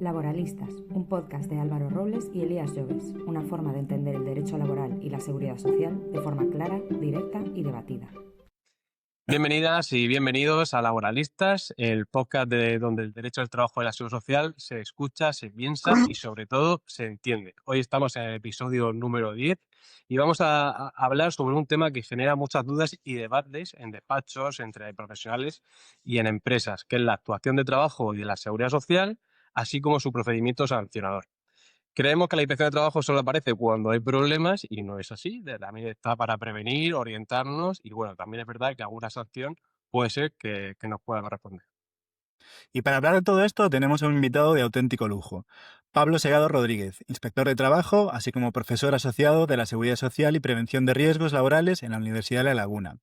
Laboralistas, un podcast de Álvaro Robles y Elías Lloves, una forma de entender el derecho laboral y la seguridad social de forma clara, directa y debatida. Bienvenidas y bienvenidos a Laboralistas, el podcast donde el derecho al trabajo y la seguridad social se escucha, se piensa y sobre todo se entiende. Hoy estamos en el episodio número 10 y vamos a hablar sobre un tema que genera muchas dudas y debates en despachos, entre profesionales y en empresas, que es la actuación de trabajo y de la seguridad social, así como su procedimiento sancionador. Creemos que la inspección de trabajo solo aparece cuando hay problemas y no es así. También está para prevenir, orientarnos y bueno, también es verdad que alguna sanción puede ser que nos pueda corresponder. Y para hablar de todo esto tenemos a un invitado de auténtico lujo, Pablo Segado Rodríguez, inspector de trabajo, así como profesor asociado de la Seguridad Social y Prevención de Riesgos Laborales en la Universidad de La Laguna.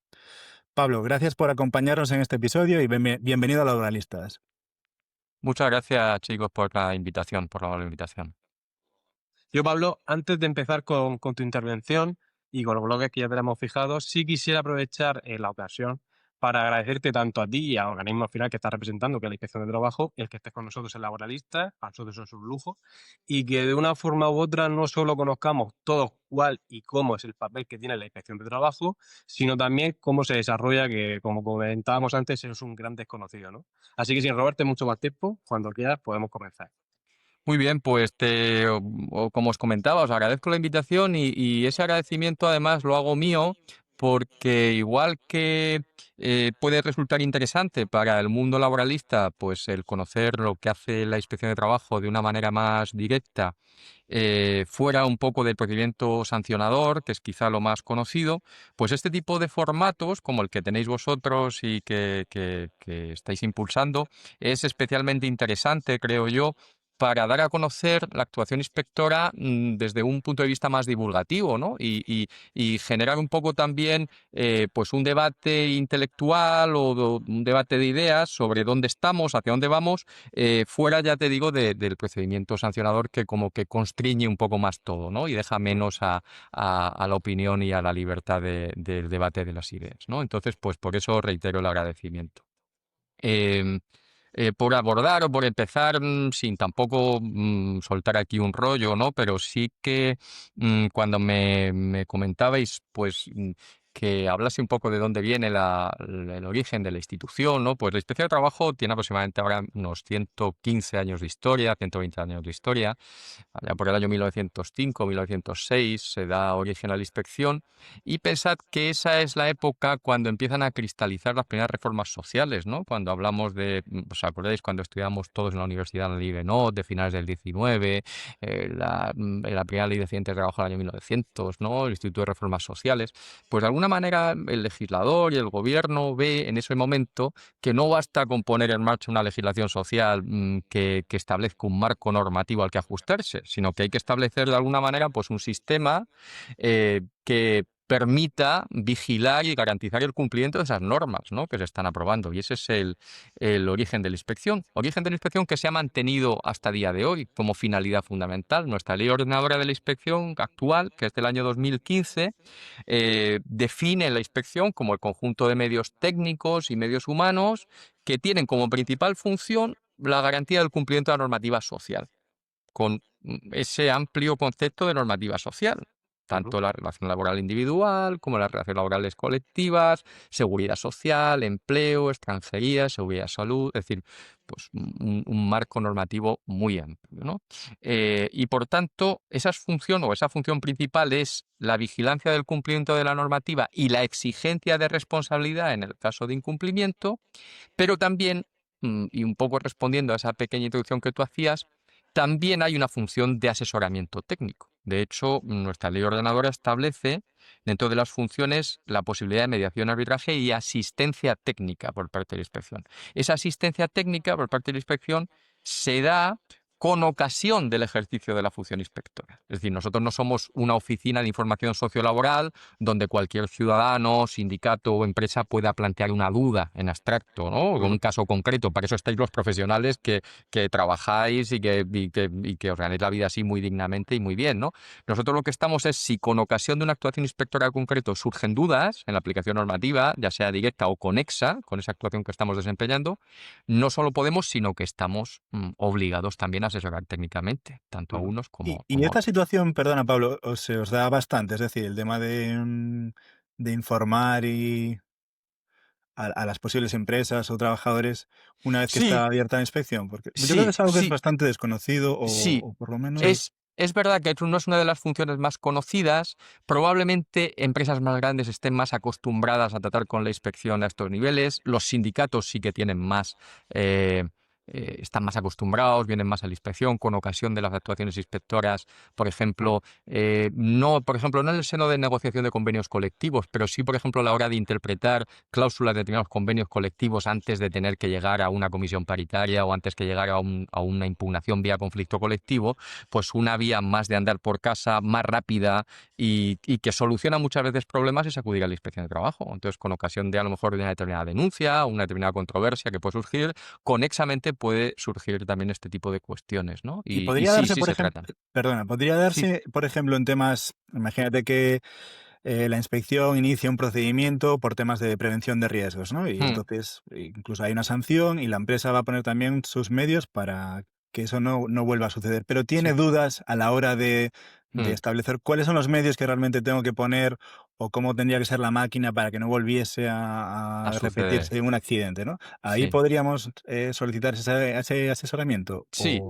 Pablo, gracias por acompañarnos en este episodio y bienvenido a Laboralistas. Muchas gracias, chicos, por la invitación, por la amable invitación. Yo, Pablo, antes de empezar con tu intervención y con los bloques que ya tenemos fijados, sí quisiera aprovechar la ocasión para agradecerte tanto a ti y al organismo al final que estás representando, que es la Inspección de Trabajo, el que estés con nosotros en Laboralistas, para nosotros eso es un lujo, y que de una forma u otra no solo conozcamos todos cuál y cómo es el papel que tiene la Inspección de Trabajo, sino también cómo se desarrolla, que como comentábamos antes, es un gran desconocido, ¿no? Así que sin robarte mucho más tiempo, cuando quieras podemos comenzar. Muy bien, pues como os comentaba, os agradezco la invitación y ese agradecimiento además lo hago mío porque igual que puede resultar interesante para el mundo laboralista, pues el conocer lo que hace la Inspección de Trabajo de una manera más directa, fuera un poco del procedimiento sancionador, que es quizá lo más conocido, pues este tipo de formatos, como el que tenéis vosotros y que estáis impulsando, es especialmente interesante, creo yo, para dar a conocer la actuación inspectora desde un punto de vista más divulgativo, ¿no? Y generar un poco también pues un debate intelectual o un debate de ideas sobre dónde estamos, hacia dónde vamos, fuera, ya te digo, del procedimiento sancionador, que como que constriñe un poco más todo, ¿no? Y deja menos a la opinión y a la libertad del debate de las ideas, ¿no? Entonces, pues por eso reitero el agradecimiento. Por abordar o por empezar, sin tampoco soltar aquí un rollo, ¿no? Pero sí que cuando me comentabais, pues que hablase un poco de dónde viene el origen de la institución, ¿no? Pues la Inspección de Trabajo tiene aproximadamente ahora unos 115 años de historia, 120 años de historia. Allá por el año 1905, 1906 se da origen a la inspección. Y pensad que esa es la época cuando empiezan a cristalizar las primeras reformas sociales, ¿no? Cuando hablamos ¿os acordáis cuando estudiamos todos en la universidad la Ley Benot de finales del 19, la primera Ley de Accidentes de Trabajo del año 1900, ¿no? El Instituto de Reformas Sociales? Pues de alguna manera el legislador y el gobierno ve en ese momento que no basta con poner en marcha una legislación social que establezca un marco normativo al que ajustarse, sino que hay que establecer de alguna manera pues un sistema que permita vigilar y garantizar el cumplimiento de esas normas, ¿no? Que se están aprobando. Y ese es el origen de la inspección. Origen de la inspección que se ha mantenido hasta día de hoy como finalidad fundamental. Nuestra ley ordenadora de la inspección actual, que es del año 2015, define la inspección como el conjunto de medios técnicos y medios humanos que tienen como principal función la garantía del cumplimiento de la normativa social, con ese amplio concepto de normativa social, tanto la relación laboral individual como las relaciones laborales colectivas, seguridad social, empleo, extranjería, seguridad de salud, es decir, pues un marco normativo muy amplio, ¿no? Y por tanto, esa función principal es la vigilancia del cumplimiento de la normativa y la exigencia de responsabilidad en el caso de incumplimiento, pero también, y un poco respondiendo a esa pequeña introducción que tú hacías, también hay una función de asesoramiento técnico. De hecho, nuestra ley ordenadora establece dentro de las funciones la posibilidad de mediación, arbitraje y asistencia técnica por parte de la inspección. Esa asistencia técnica por parte de la inspección se da con ocasión del ejercicio de la función inspectora. Es decir, nosotros no somos una oficina de información sociolaboral donde cualquier ciudadano, sindicato o empresa pueda plantear una duda en abstracto, ¿no? Con un caso concreto. Para eso estáis los profesionales que trabajáis y que os ganéis la vida así muy dignamente y muy bien, ¿no? Nosotros lo que estamos es, si con ocasión de una actuación inspectora concreto surgen dudas en la aplicación normativa, ya sea directa o conexa con esa actuación que estamos desempeñando, no solo podemos, sino que estamos obligados también a asesorar técnicamente, tanto a unos como Y a esta otros. situación, perdona Pablo, se os da bastante, es decir, el tema de informar a las posibles empresas o trabajadores una vez que está Sí, abierta la inspección, porque yo creo que sí, es algo que es sí, bastante desconocido sí. o por lo menos... Es verdad que no es una de las funciones más conocidas. Probablemente empresas más grandes estén más acostumbradas a tratar con la inspección a estos niveles. Los sindicatos sí que tienen más, eh, están más acostumbrados, vienen más a la inspección con ocasión de las actuaciones inspectoras. Por ejemplo, no en el seno de negociación de convenios colectivos, pero sí, por ejemplo, a la hora de interpretar cláusulas de determinados convenios colectivos antes de tener que llegar a una comisión paritaria o antes que llegar a una impugnación vía conflicto colectivo, pues una vía más de andar por casa, más rápida y que soluciona muchas veces problemas es acudir a la inspección de trabajo. Entonces, con ocasión de a lo mejor de una determinada denuncia, una determinada controversia que puede surgir, conexamente puede surgir también este tipo de cuestiones, ¿no? Y Y podría sí, darse, sí por se ejemplo, tratan. perdona, podría Sí. darse, por ejemplo, en temas, imagínate que la inspección inicia un procedimiento por temas de prevención de riesgos, ¿no? Y Hmm, entonces incluso hay una sanción y la empresa va a poner también sus medios para que eso no vuelva a suceder. Pero tiene sí. dudas a la hora de Hmm, establecer cuáles son los medios que realmente tengo que poner o cómo tendría que ser la máquina para que no volviese a a suceder. repetirse un accidente, ¿no? Ahí Sí. podríamos solicitar ese asesoramiento. Sí,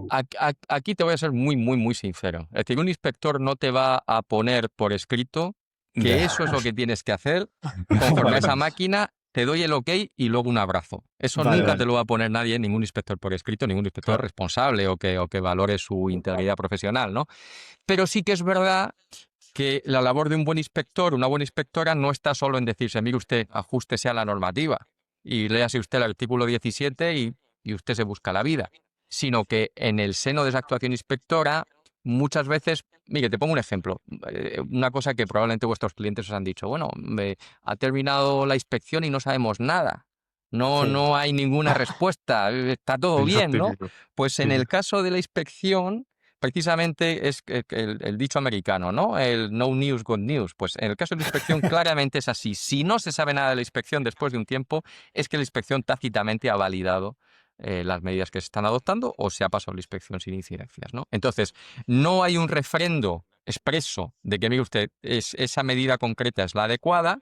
aquí te voy a ser muy, muy, muy sincero. Es decir, un inspector no te va a poner por escrito que Ya. eso es lo que tienes que hacer conforme a Vale, esa vale. máquina, te doy el ok y luego un abrazo. Eso Vale, nunca te vale. lo va a poner nadie, ningún inspector por escrito, ningún inspector Claro. responsable o que valore su integridad profesional, ¿no? Pero sí que es verdad que la labor de un buen inspector, una buena inspectora, no está solo en decirse, mire usted, ajústese a la normativa y léase usted el artículo 17 y usted se busca la vida, sino que en el seno de esa actuación inspectora, muchas veces, mire, te pongo un ejemplo, una cosa que probablemente vuestros clientes os han dicho, bueno, ha terminado la inspección y no sabemos nada. No, Sí. no hay ninguna respuesta, está todo Lo bien, ¿no? típico. Pues en Sí, sí. el caso de la inspección, precisamente es el dicho americano, ¿no? El no news, good news. Pues en el caso de la inspección claramente es así. Si no se sabe nada de la inspección después de un tiempo, es que la inspección tácitamente ha validado las medidas que se están adoptando o se ha pasado la inspección sin incidencias, ¿no? Entonces, no hay un refrendo expreso de que, mire usted, esa medida concreta es la adecuada,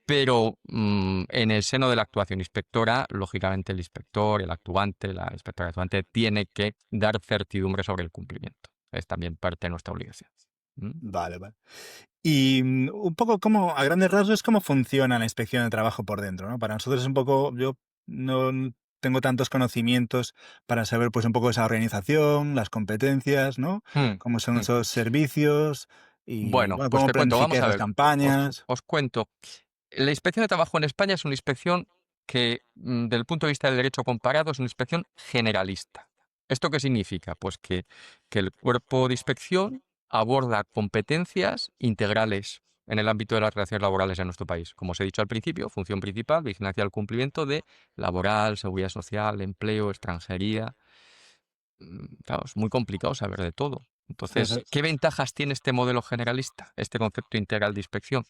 pero en el seno de la actuación inspectora, lógicamente el inspector, el actuante, la inspectora actuante tiene que dar certidumbre sobre el cumplimiento. Es también parte de nuestra obligación. ¿Mm? Vale, vale. Y un poco como, a grandes rasgos, cómo funciona la inspección de trabajo por dentro, ¿no? Para nosotros es un poco, yo no tengo tantos conocimientos para saber pues un poco esa organización, las competencias, ¿no? Mm, Cómo son mm. esos servicios y, Bueno, bueno, pues cómo te cuento, vamos planificar a las ver, os, campañas. os cuento. La inspección de trabajo en España es una inspección que, desde el punto de vista del derecho comparado, es una inspección generalista. ¿Esto qué significa? Pues que el cuerpo de inspección aborda competencias integrales en el ámbito de las relaciones laborales en nuestro país. Como os he dicho al principio, función principal, vigilancia al cumplimiento de laboral, seguridad social, empleo, extranjería. Claro, es muy complicado saber de todo. Entonces, ¿qué ventajas tiene este modelo generalista, este concepto integral de inspección?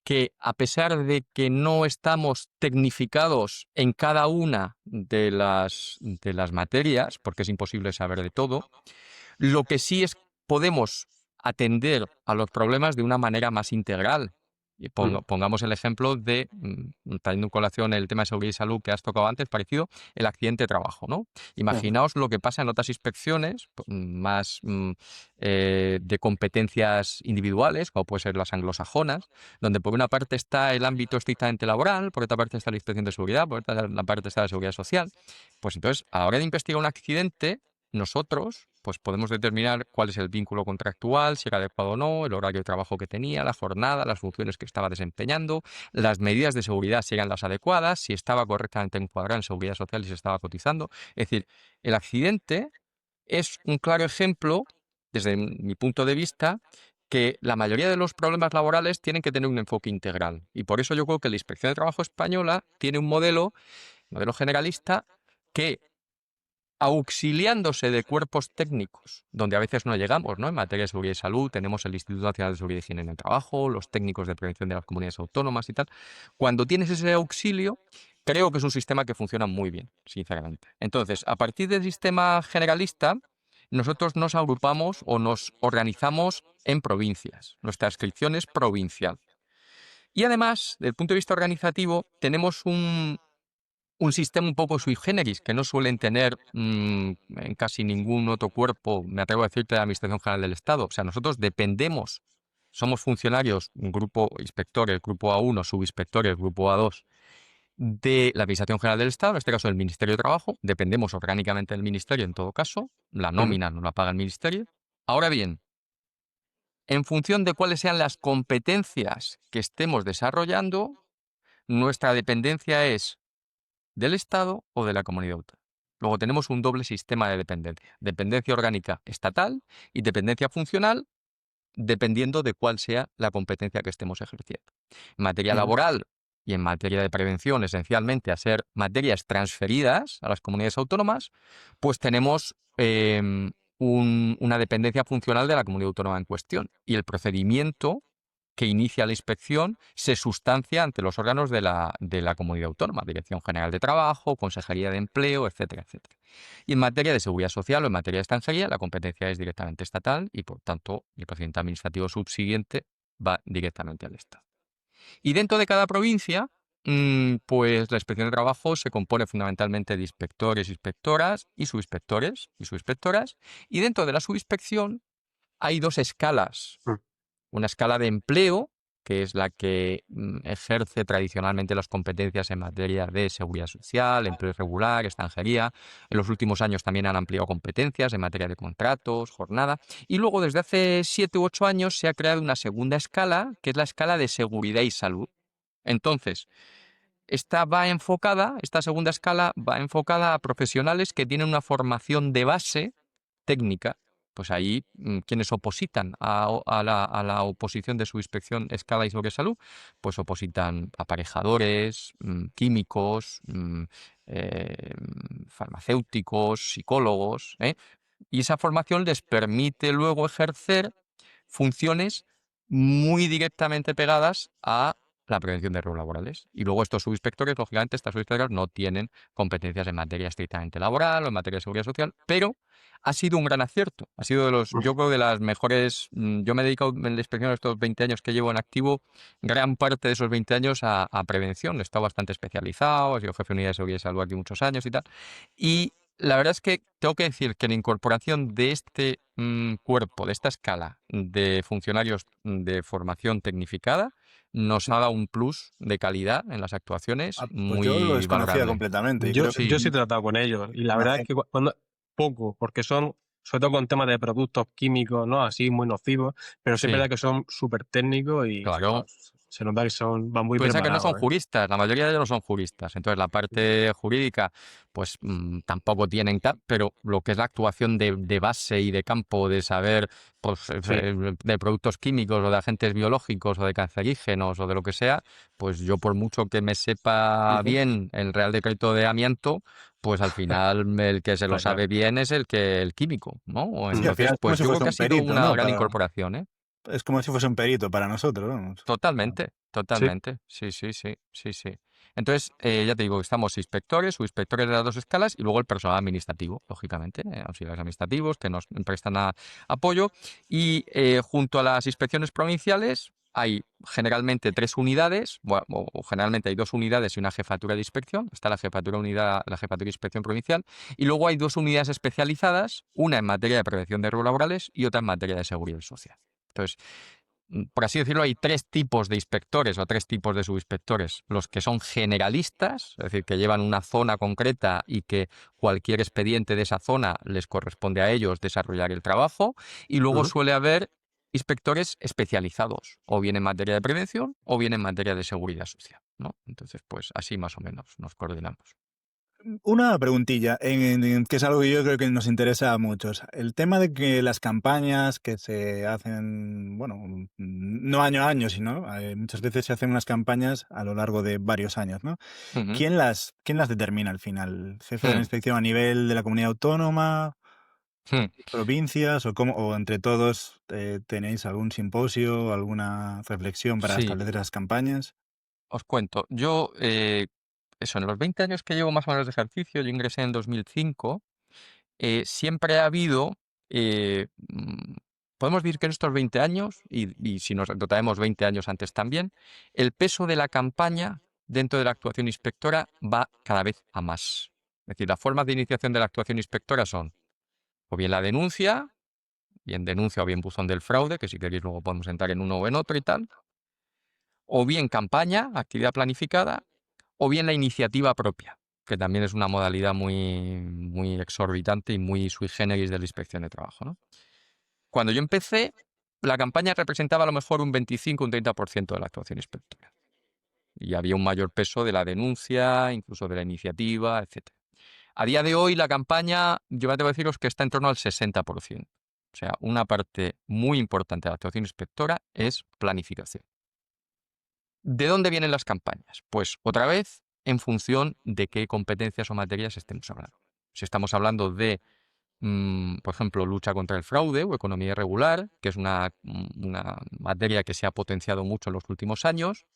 Que a pesar de que no estamos tecnificados en cada una de las materias, porque es imposible saber de todo, lo que sí es podemos atender a los problemas de una manera más integral. Y Mm, pongamos el ejemplo de, trayendo en colación el tema de seguridad y salud que has tocado antes, parecido, el accidente de trabajo, ¿no? Ajá. Imaginaos lo que pasa en otras inspecciones más de competencias individuales, como pueden ser las anglosajonas, donde por una parte está el ámbito estrictamente laboral, por otra parte está la inspección de seguridad, por otra parte está la seguridad social. Pues entonces, a la hora de investigar un accidente, nosotros pues podemos determinar cuál es el vínculo contractual, si era adecuado o no, el horario de trabajo que tenía, la jornada, las funciones que estaba desempeñando, las medidas de seguridad si eran las adecuadas, si estaba correctamente encuadrado en seguridad social y se estaba cotizando. Es decir, el accidente es un claro ejemplo, desde mi punto de vista, que la mayoría de los problemas laborales tienen que tener un enfoque integral. Y por eso yo creo que la Inspección de Trabajo española tiene un modelo generalista, que auxiliándose de cuerpos técnicos, donde a veces no llegamos, ¿no? En materia de seguridad y salud, tenemos el Instituto Nacional de Seguridad y Higiene en el Trabajo, los técnicos de prevención de las comunidades autónomas y tal. Cuando tienes ese auxilio, creo que es un sistema que funciona muy bien, sinceramente. Entonces, a partir del sistema generalista, nosotros nos agrupamos o nos organizamos en provincias. Nuestra adscripción es provincial. Y además, desde el punto de vista organizativo, tenemos un sistema un poco sui generis que no suelen tener en casi ningún otro cuerpo, me atrevo a decirte, de la Administración General del Estado. O sea, nosotros dependemos, somos funcionarios, un grupo inspectores, grupo A1, subinspectores, grupo A2, de la Administración General del Estado, en este caso del Ministerio de Trabajo. Dependemos orgánicamente del Ministerio en todo caso. La nómina no la paga el Ministerio. Ahora bien, en función de cuáles sean las competencias que estemos desarrollando, nuestra dependencia es del Estado o de la comunidad autónoma. Luego tenemos un doble sistema de dependencia. Dependencia orgánica estatal y dependencia funcional, dependiendo de cuál sea la competencia que estemos ejerciendo. En materia laboral y en materia de prevención, esencialmente a ser materias transferidas a las comunidades autónomas, pues tenemos una dependencia funcional de la comunidad autónoma en cuestión. Y el procedimiento que inicia la inspección se sustancia ante los órganos de la comunidad autónoma, Dirección General de Trabajo, Consejería de Empleo, etcétera, etcétera. Y en materia de seguridad social o en materia de extranjería, la competencia es directamente estatal y, por tanto, el procedimiento administrativo subsiguiente va directamente al Estado. Y dentro de cada provincia, pues la inspección de trabajo se compone fundamentalmente de inspectores, inspectoras y subinspectores y subinspectoras. Y dentro de la subinspección hay dos escalas. Una escala de empleo, que es la que ejerce tradicionalmente las competencias en materia de seguridad social, empleo irregular, extranjería. En los últimos años también han ampliado competencias en materia de contratos, jornada. Y luego, desde hace 7 u 8 años, se ha creado una segunda escala, que es la escala de seguridad y salud. Entonces, esta segunda escala va enfocada a profesionales que tienen una formación de base técnica. Pues ahí quienes opositan a la oposición de su inspección escala y sobre salud, pues opositan aparejadores, químicos, farmacéuticos, psicólogos, y esa formación les permite luego ejercer funciones muy directamente pegadas a la prevención de riesgos laborales. Y luego estos subinspectores, lógicamente, estas subinspectoras no tienen competencias en materia estrictamente laboral o en materia de seguridad social, pero ha sido un gran acierto. Ha sido yo creo, de las mejores. Yo me he dedicado en la inspección estos 20 años que llevo en activo, gran parte de esos 20 años a prevención. He estado bastante especializado, he sido jefe de unidad de seguridad y salud aquí muchos años y tal. Y la verdad es que tengo que decir que la incorporación de este cuerpo, de esta escala de funcionarios de formación tecnificada, nos ha dado un plus de calidad en las actuaciones Pues yo lo muy desconocía valorable. completamente. Y Yo creo sí he tratado con ellos y la verdad es que poco, porque son, sobre todo con temas de productos químicos, ¿no? Así muy nocivos, pero sí es Sí. verdad que son súper técnicos y Claro. vamos, se nota que van muy Piensa que no son preparados. juristas, la mayoría de ellos no son juristas. Entonces, la parte jurídica, pues tampoco tienen pero lo que es la actuación de base y de campo, de saber pues, de productos químicos o de agentes biológicos o de cancerígenos o de lo que sea, pues yo, por mucho que me sepa bien el Real Decreto de amianto, pues al final el que se lo sabe bien es el químico, ¿no? Sí, al Entonces, final es como pues si yo creo fuese que ha un sido perito, una ¿no? gran incorporación, ¿eh? Es como si fuese un perito para nosotros, vamos. Totalmente, totalmente. Sí, sí, sí, sí, sí. Entonces, ya te digo, estamos inspectores, subinspectores de las dos escalas y luego el personal administrativo, lógicamente, auxiliares administrativos que nos prestan apoyo. Y junto a las inspecciones provinciales hay generalmente 3 unidades, o generalmente hay 2 unidades y una jefatura de inspección. Está la jefatura de inspección provincial. Y luego hay 2 unidades especializadas, una en materia de prevención de riesgos laborales y otra en materia de seguridad social. Entonces, por así decirlo, hay 3 tipos de inspectores o 3 tipos de subinspectores. Los que son generalistas, es decir, que llevan una zona concreta y que cualquier expediente de esa zona les corresponde a ellos desarrollar el trabajo. Y luego suele haber inspectores especializados, o bien en materia de prevención o bien en materia de seguridad social, ¿no? Entonces, pues así más o menos nos coordinamos. Una preguntilla, que es algo que yo creo que nos interesa a muchos. El tema de que las campañas que se hacen, bueno, no año a año, sino muchas veces se hacen unas campañas a lo largo de varios años, ¿no? Ujú. ¿Quién las determina al final? ¿El jefe de la Hmm. inspección a nivel de la comunidad autónoma, Hmm. provincias o entre todos tenéis algún simposio, alguna reflexión para Sí. establecer las campañas? Os cuento, yo, en los 20 años que llevo más o menos de ejercicio, yo ingresé en 2005, siempre ha habido podemos decir que en estos 20 años, y si nos retrotraemos 20 años antes también, el peso de la campaña dentro de la actuación inspectora va cada vez a más. Es decir, las formas de iniciación de la actuación inspectora son o bien la denuncia, bien denuncia o bien buzón del fraude, que si queréis luego podemos entrar en uno o en otro y tal, o bien campaña, actividad planificada, o bien la iniciativa propia, que también es una modalidad muy exorbitante y muy sui generis de la inspección de trabajo, ¿no? Cuando yo empecé, la campaña representaba a lo mejor un 25 o un 30% de la actuación inspectora. Y había un mayor peso de la denuncia, incluso de la iniciativa, etc. A día de hoy, la campaña, yo me atrevo a deciros que está en torno al 60%. O sea, una parte muy importante de la actuación inspectora es planificación. ¿De dónde vienen las campañas? Pues otra vez, en función de qué competencias o materias estemos hablando. Si estamos hablando de, por ejemplo, lucha contra el fraude o economía irregular, que es una materia que se ha potenciado mucho en los últimos años,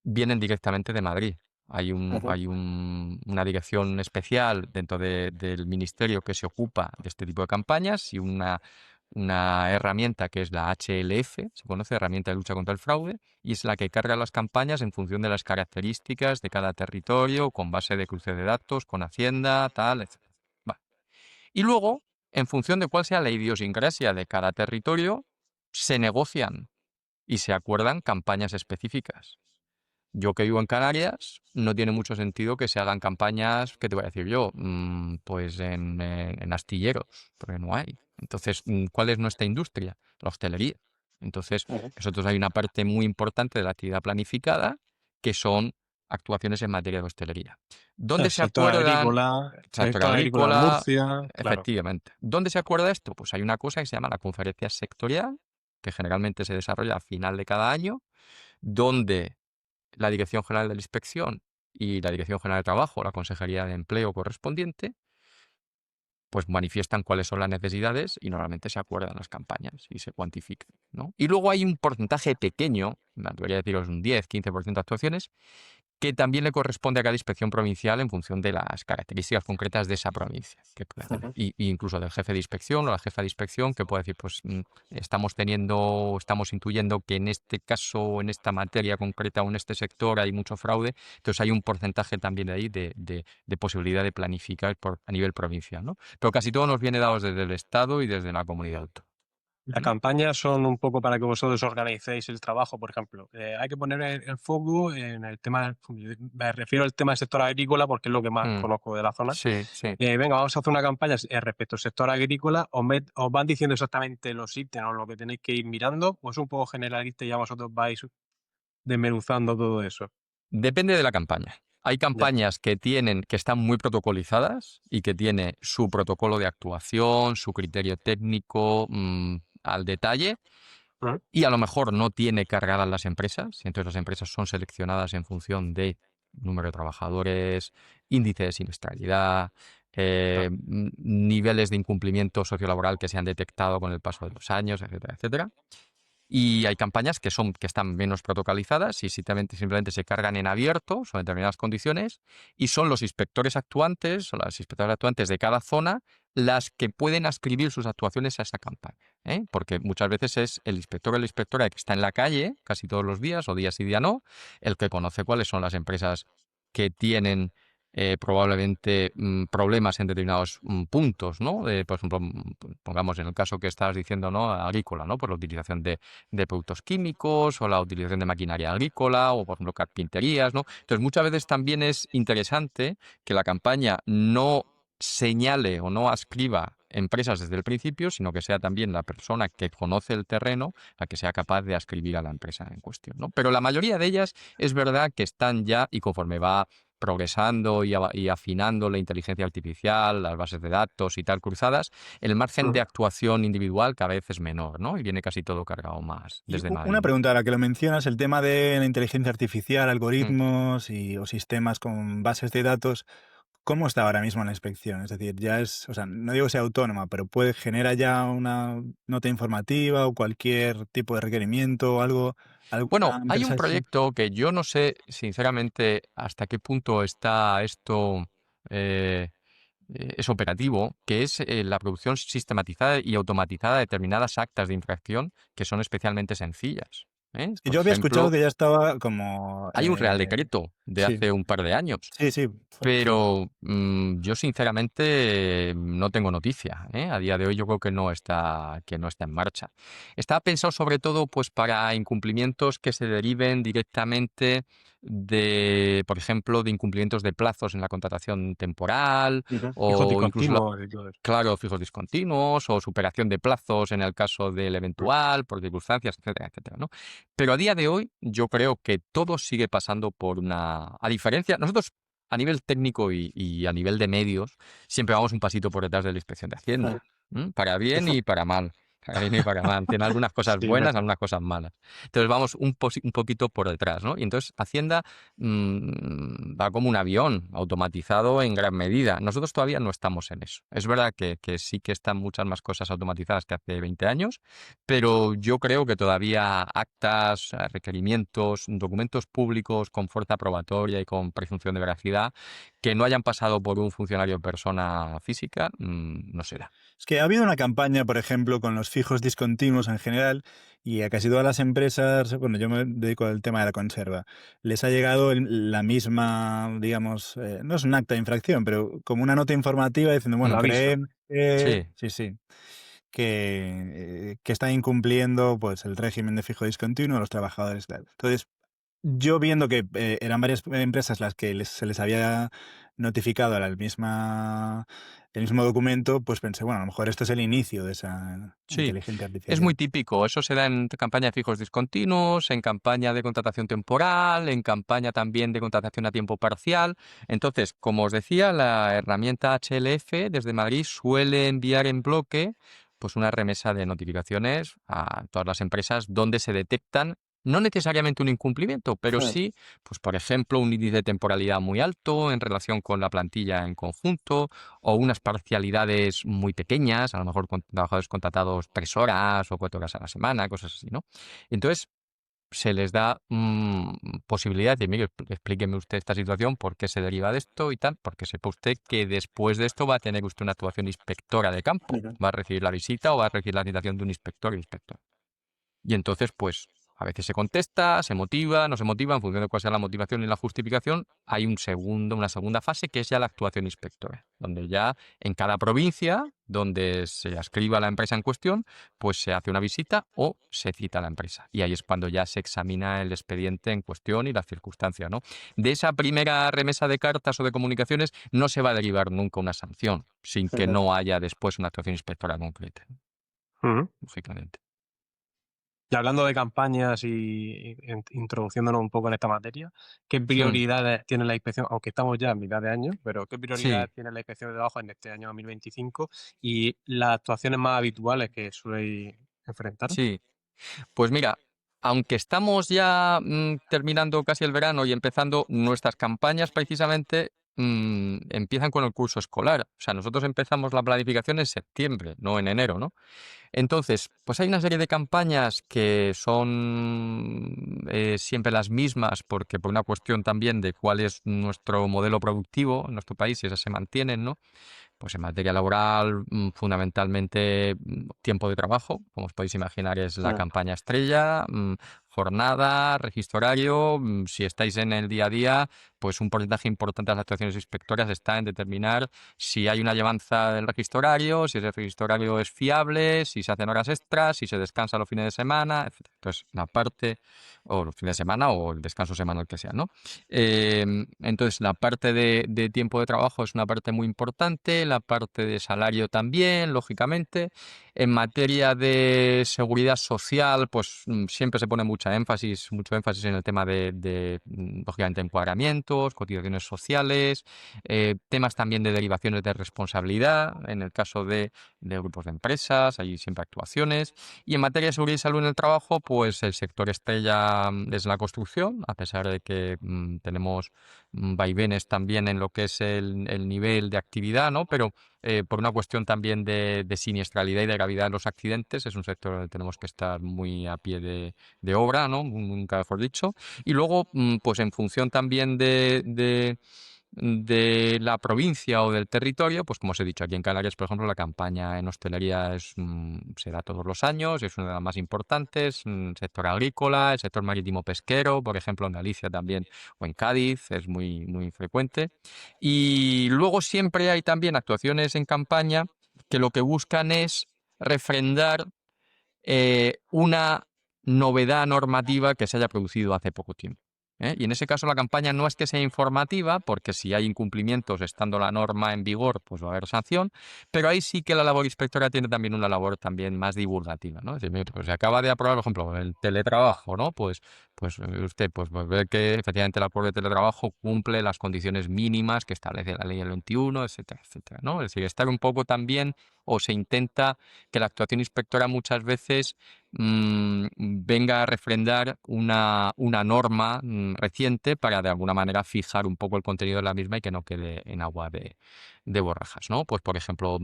vienen directamente de Madrid. Hay una dirección especial dentro del ministerio que se ocupa de este tipo de campañas y una herramienta que es la HLF, se conoce, Herramienta de Lucha contra el Fraude, y es la que carga las campañas en función de las características de cada territorio, con base de cruce de datos, con Hacienda, tal, etc. Vale. Y luego, en función de cuál sea la idiosincrasia de cada territorio, se negocian y se acuerdan campañas específicas. Yo que vivo en Canarias, no tiene mucho sentido que se hagan campañas, ¿qué te voy a decir yo? Pues en astilleros, porque no hay. Entonces, ¿cuál es nuestra industria? La hostelería. Entonces, nosotros hay una parte muy importante de la actividad planificada que son actuaciones en materia de hostelería. ¿Dónde El se sector acuerdan? Sector agrícola en agrícola, Murcia, claro. efectivamente. ¿Dónde se acuerda esto? Pues hay una cosa que se llama la conferencia sectorial, que generalmente se desarrolla al final de cada año, donde la Dirección General de la Inspección y la Dirección General de Trabajo, la Consejería de Empleo correspondiente, pues manifiestan cuáles son las necesidades y normalmente se acuerdan las campañas y se cuantifican, ¿no? Y luego hay un porcentaje pequeño, debería deciros un 10-15% de actuaciones, que también le corresponde a cada inspección provincial en función de las características concretas de esa provincia que puede tener. Y incluso del jefe de inspección o la jefa de inspección, que puede decir, pues estamos intuyendo que en este caso, en esta materia concreta o en este sector hay mucho fraude, entonces hay un porcentaje también de ahí de posibilidad de planificar a nivel provincial, ¿no? Pero casi todo nos viene dado desde el Estado y desde la comunidad autónoma. Las campañas son un poco para que vosotros organicéis el trabajo, por ejemplo. Hay que poner el foco en el tema, me refiero al tema del sector agrícola porque es lo que más conozco de la zona. Sí, sí. Venga, vamos a hacer una campaña respecto al sector agrícola. ¿Os van diciendo exactamente los ítems o lo que tenéis que ir mirando? ¿O es un poco generalista y ya vosotros vais desmenuzando todo eso? Depende de la campaña. Hay campañas que están muy protocolizadas y que tiene su protocolo de actuación, su criterio técnico al detalle, y a lo mejor no tiene cargadas las empresas, y entonces las empresas son seleccionadas en función de número de trabajadores, índice de siniestralidad, niveles de incumplimiento sociolaboral que se han detectado con el paso de los años, etcétera, etcétera. Y hay campañas que están menos protocolizadas y simplemente se cargan en abierto, son determinadas condiciones, y son los inspectores actuantes o las inspectoras actuantes de cada zona las que pueden ascribir sus actuaciones a esa campaña, ¿eh? Porque muchas veces es el inspector o la inspectora que está en la calle casi todos los días, o días sí, día no, el que conoce cuáles son las empresas que tienen probablemente problemas en determinados puntos, ¿no? Por ejemplo, pongamos en el caso que estabas diciendo, ¿no? Agrícola, ¿no? Por la utilización de productos químicos o la utilización de maquinaria agrícola o, por ejemplo, carpinterías, ¿no? Entonces, muchas veces también es interesante que la campaña no señale o no ascriba empresas desde el principio, sino que sea también la persona que conoce el terreno la que sea capaz de ascribir a la empresa en cuestión, ¿no? Pero la mayoría de ellas es verdad que están ya, y conforme va progresando y afinando la inteligencia artificial, las bases de datos y tal cruzadas, el margen de actuación individual cada vez es menor, ¿no? Y viene casi todo cargado más desde Madrid. Una pregunta, ahora que lo mencionas, el tema de la inteligencia artificial, algoritmos o sistemas con bases de datos, ¿cómo está ahora mismo en la inspección? Es decir, ya es, o sea, no digo que sea autónoma, pero genera ya una nota informativa o cualquier tipo de requerimiento o algo. Bueno, hay un proyecto que yo no sé, sinceramente, hasta qué punto está esto es operativo, que es la producción sistematizada y automatizada de determinadas actas de infracción que son especialmente sencillas. Y Por yo había escuchado ejemplo, que ya estaba como... hay un Real Decreto de sí, hace un par de años, sí, sí. pero yo sinceramente no tengo noticia, ¿eh? A día de hoy yo creo que no está en marcha. Está pensado sobre todo pues para incumplimientos que se deriven directamente de, por ejemplo, de incumplimientos de plazos en la contratación temporal Ujú. Hijos o incluso discontinuos y todo eso. claro, fijos discontinuos o superación de plazos en el caso del Mm. eventual, por circunstancias, etcétera, etcétera, ¿no? Pero a día de hoy yo creo que todo sigue pasando por una... A diferencia, nosotros a nivel técnico y a nivel de medios siempre vamos un pasito por detrás de la Inspección de Hacienda, para bien y para mal. Para bien y para mal. Tiene algunas cosas Sí, es buenas, verdad. algunas cosas malas. Entonces vamos un poquito por detrás, ¿no? Y entonces Hacienda va como un avión, automatizado en gran medida. Nosotros todavía no estamos en eso. Es verdad que sí que están muchas más cosas automatizadas que hace 20 años, pero yo creo que todavía actas, requerimientos, documentos públicos con fuerza probatoria y con presunción de veracidad que no hayan pasado por un funcionario en persona física, no se da. Es que ha habido una campaña, por ejemplo, con los fijos discontinuos en general, y a casi todas las empresas, bueno, yo me dedico al tema de la conserva, les ha llegado la misma, digamos, no es un acta de infracción, pero como una nota informativa diciendo, Un bueno, aviso. creemos que, Sí, sí, que están incumpliendo pues el régimen de fijo discontinuo a los trabajadores. Tal. Entonces, yo viendo que eran varias empresas las que se les había notificado el mismo documento, pues pensé, bueno, a lo mejor esto es el inicio de esa sí. inteligencia Es muy artificial. típico. Eso se da en campaña de fijos discontinuos, en campaña de contratación temporal, en campaña también de contratación a tiempo parcial. Entonces, como os decía, la herramienta HLF desde Madrid suele enviar en bloque pues una remesa de notificaciones a todas las empresas donde se detectan no necesariamente un incumplimiento, pero sí, pues por ejemplo, un índice de temporalidad muy alto en relación con la plantilla en conjunto o unas parcialidades muy pequeñas, a lo mejor con trabajadores contratados 3 horas o 4 horas a la semana, cosas así, ¿no? Entonces, se les da posibilidad de, mire, explíqueme usted esta situación, por qué se deriva de esto y tal, porque sepa usted que después de esto va a tener usted una actuación inspectora de campo, Ujú. va a recibir la visita o va a recibir la citación de un inspector o inspector. Y entonces, pues, a veces se contesta, se motiva, no se motiva, en función de cuál sea la motivación y la justificación, hay una segunda fase que es ya la actuación inspectora, donde ya en cada provincia donde se ascriba la empresa en cuestión, pues se hace una visita o se cita a la empresa. Y ahí es cuando ya se examina el expediente en cuestión y las circunstancias, ¿no? De esa primera remesa de cartas o de comunicaciones no se va a derivar nunca una sanción, sin que no haya después una actuación inspectora concreta, Ujú. lógicamente. Y hablando de campañas y introduciéndonos un poco en esta materia, ¿qué Hmm. prioridades tiene la inspección? Aunque estamos ya a mitad de año, pero ¿qué Sí. prioridades tiene la inspección de trabajo en este año 2025 y las actuaciones más habituales que suele enfrentar? Sí, pues mira, aunque estamos ya terminando casi el verano y empezando nuestras campañas precisamente empiezan con el curso escolar. O sea, nosotros empezamos la planificación en septiembre, no en enero, ¿no? Entonces, pues hay una serie de campañas que son siempre las mismas, porque por una cuestión también de cuál es nuestro modelo productivo en nuestro país, si esas se mantienen, ¿no? Pues en materia laboral, fundamentalmente tiempo de trabajo, como os podéis imaginar, es la campaña estrella, jornada, registro horario. Si estáis en el día a día, pues un porcentaje importante de las actuaciones inspectoras está en determinar si hay una llevanza del registro horario, si ese registro horario es fiable, si se hacen horas extras, si se descansa los fines de semana, etc. Entonces, la parte, o los fines de semana o el descanso semanal que sea, ¿no? Entonces, la parte de tiempo de trabajo es una parte muy importante, la parte de salario también, lógicamente. En materia de seguridad social, pues siempre se pone mucho énfasis en el tema lógicamente, encuadramientos, cotizaciones sociales, temas también de derivaciones de responsabilidad, en el caso de grupos de empresas, hay siempre actuaciones. Y en materia de seguridad y salud en el trabajo, pues el sector estrella es la construcción, a pesar de que tenemos vaivenes también en lo que es el nivel de actividad, ¿no? Pero por una cuestión también de siniestralidad y de gravedad en los accidentes, es un sector donde tenemos que estar muy a pie de obra, ¿no? Nunca mejor dicho. Y luego, pues en función también de la provincia o del territorio, pues como os he dicho, aquí en Canarias, por ejemplo, la campaña en hostelería se da todos los años, es una de las más importantes, sector agrícola, el sector marítimo pesquero, por ejemplo, en Galicia también, o en Cádiz, es muy, muy frecuente. Y luego siempre hay también actuaciones en campaña que lo que buscan es refrendar una novedad normativa que se haya producido hace poco tiempo. Y en ese caso la campaña no es que sea informativa, porque si hay incumplimientos estando la norma en vigor, pues va a haber sanción, pero ahí sí que la labor inspectora tiene también una labor también más divulgativa, ¿no? Es decir, mira, pues se acaba de aprobar, por ejemplo, el teletrabajo, ¿no? Pues usted pues ve que efectivamente el acuerdo de teletrabajo cumple las condiciones mínimas que establece la ley del 21, etcétera, etcétera, ¿no? Es decir, estar un poco también, o se intenta que la actuación inspectora muchas veces venga a refrendar una norma reciente para de alguna manera fijar un poco el contenido de la misma y que no quede en agua de borrajas, ¿no? Pues por ejemplo,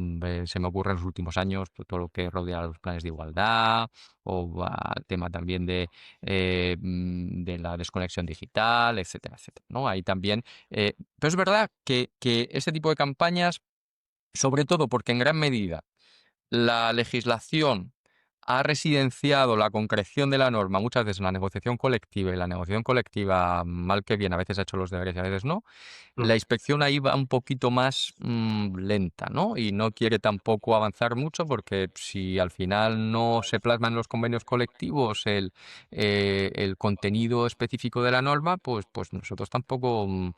se me ocurre en los últimos años pues, todo lo que rodea a los planes de igualdad o al tema también de la desconexión digital, etcétera, etcétera, ¿no? Ahí también. Pero es verdad que este tipo de campañas, sobre todo porque en gran medida la legislación ha residenciado la concreción de la norma muchas veces en la negociación colectiva, y la negociación colectiva, mal que bien, a veces ha hecho los deberes y a veces no. La inspección ahí va un poquito más lenta, ¿no? Y no quiere tampoco avanzar mucho porque si al final no se plasma en los convenios colectivos el contenido específico de la norma, pues nosotros tampoco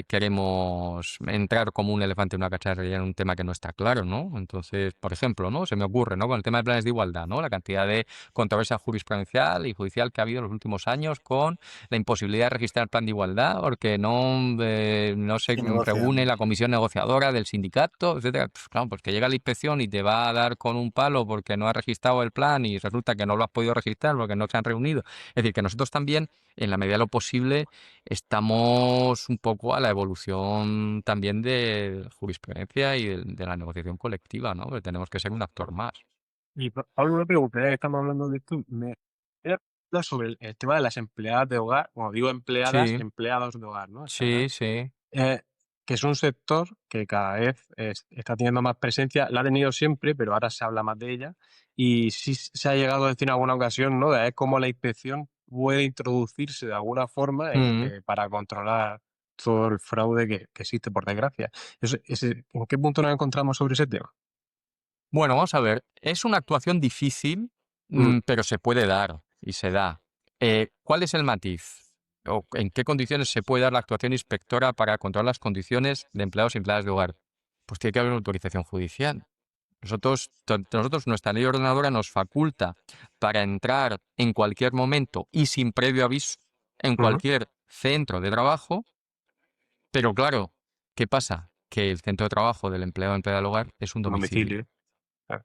queremos entrar como un elefante en una cacharrería en un tema que no está claro, ¿no? Entonces, por ejemplo, ¿no? Se me ocurre, ¿no? Con el tema de planes de igualdad, ¿no? La cantidad de controversia jurisprudencial y judicial que ha habido en los últimos años con la imposibilidad de registrar el plan de igualdad porque no se Y negocian. reúne la comisión negociadora del sindicato, etcétera. Pues, claro, pues que llega la inspección y te va a dar con un palo porque no has registrado el plan y resulta que no lo has podido registrar porque no se han reunido. Es decir, que nosotros también, en la medida de lo posible, estamos un poco a la evolución también de jurisprudencia y de la negociación colectiva, ¿no? Que tenemos que ser un actor más. Y Pablo, una pregunta, ya que estamos hablando de esto, me era sobre el tema de las empleadas de hogar, bueno, digo empleadas, Sí, empleados de hogar, ¿no? En sí, general, sí. que es un sector que cada vez está teniendo más presencia, la ha tenido siempre, pero ahora se habla más de ella, y sí se ha llegado a decir en alguna ocasión, ¿no? De ver cómo la inspección puede introducirse de alguna forma Mm. para controlar todo el fraude que existe, por desgracia. ¿En qué punto nos encontramos sobre ese tema? Bueno, vamos a ver. Es una actuación difícil, Mm, pero se puede dar y se da. ¿Cuál es el matiz? ¿O en qué condiciones se puede dar la actuación inspectora para controlar las condiciones de empleados y empleadas de hogar? Pues tiene que haber una autorización judicial. Nosotros, nuestra ley ordenadora nos faculta para entrar en cualquier momento y sin previo aviso en ujú. cualquier centro de trabajo, pero claro, ¿qué pasa? Que el centro de trabajo del empleado o empleada del hogar es un Un domicilio domicilio. Claro.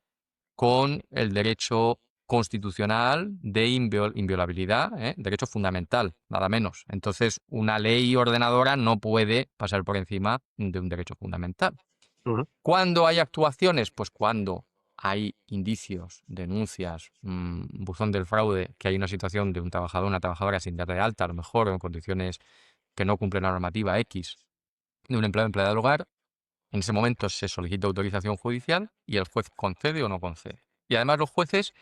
con el derecho constitucional de inviolabilidad, derecho fundamental, nada menos. Entonces, una ley ordenadora no puede pasar por encima de un derecho fundamental. Ujú. ¿Cuándo hay actuaciones? Pues cuando hay indicios, denuncias, buzón del fraude, que hay una situación de un trabajador, una trabajadora sin dar de alta, a lo mejor, o en condiciones que no cumplen la normativa X, de un empleado o empleada del hogar. En ese momento se solicita autorización judicial y el juez concede o no concede. Y además los jueces,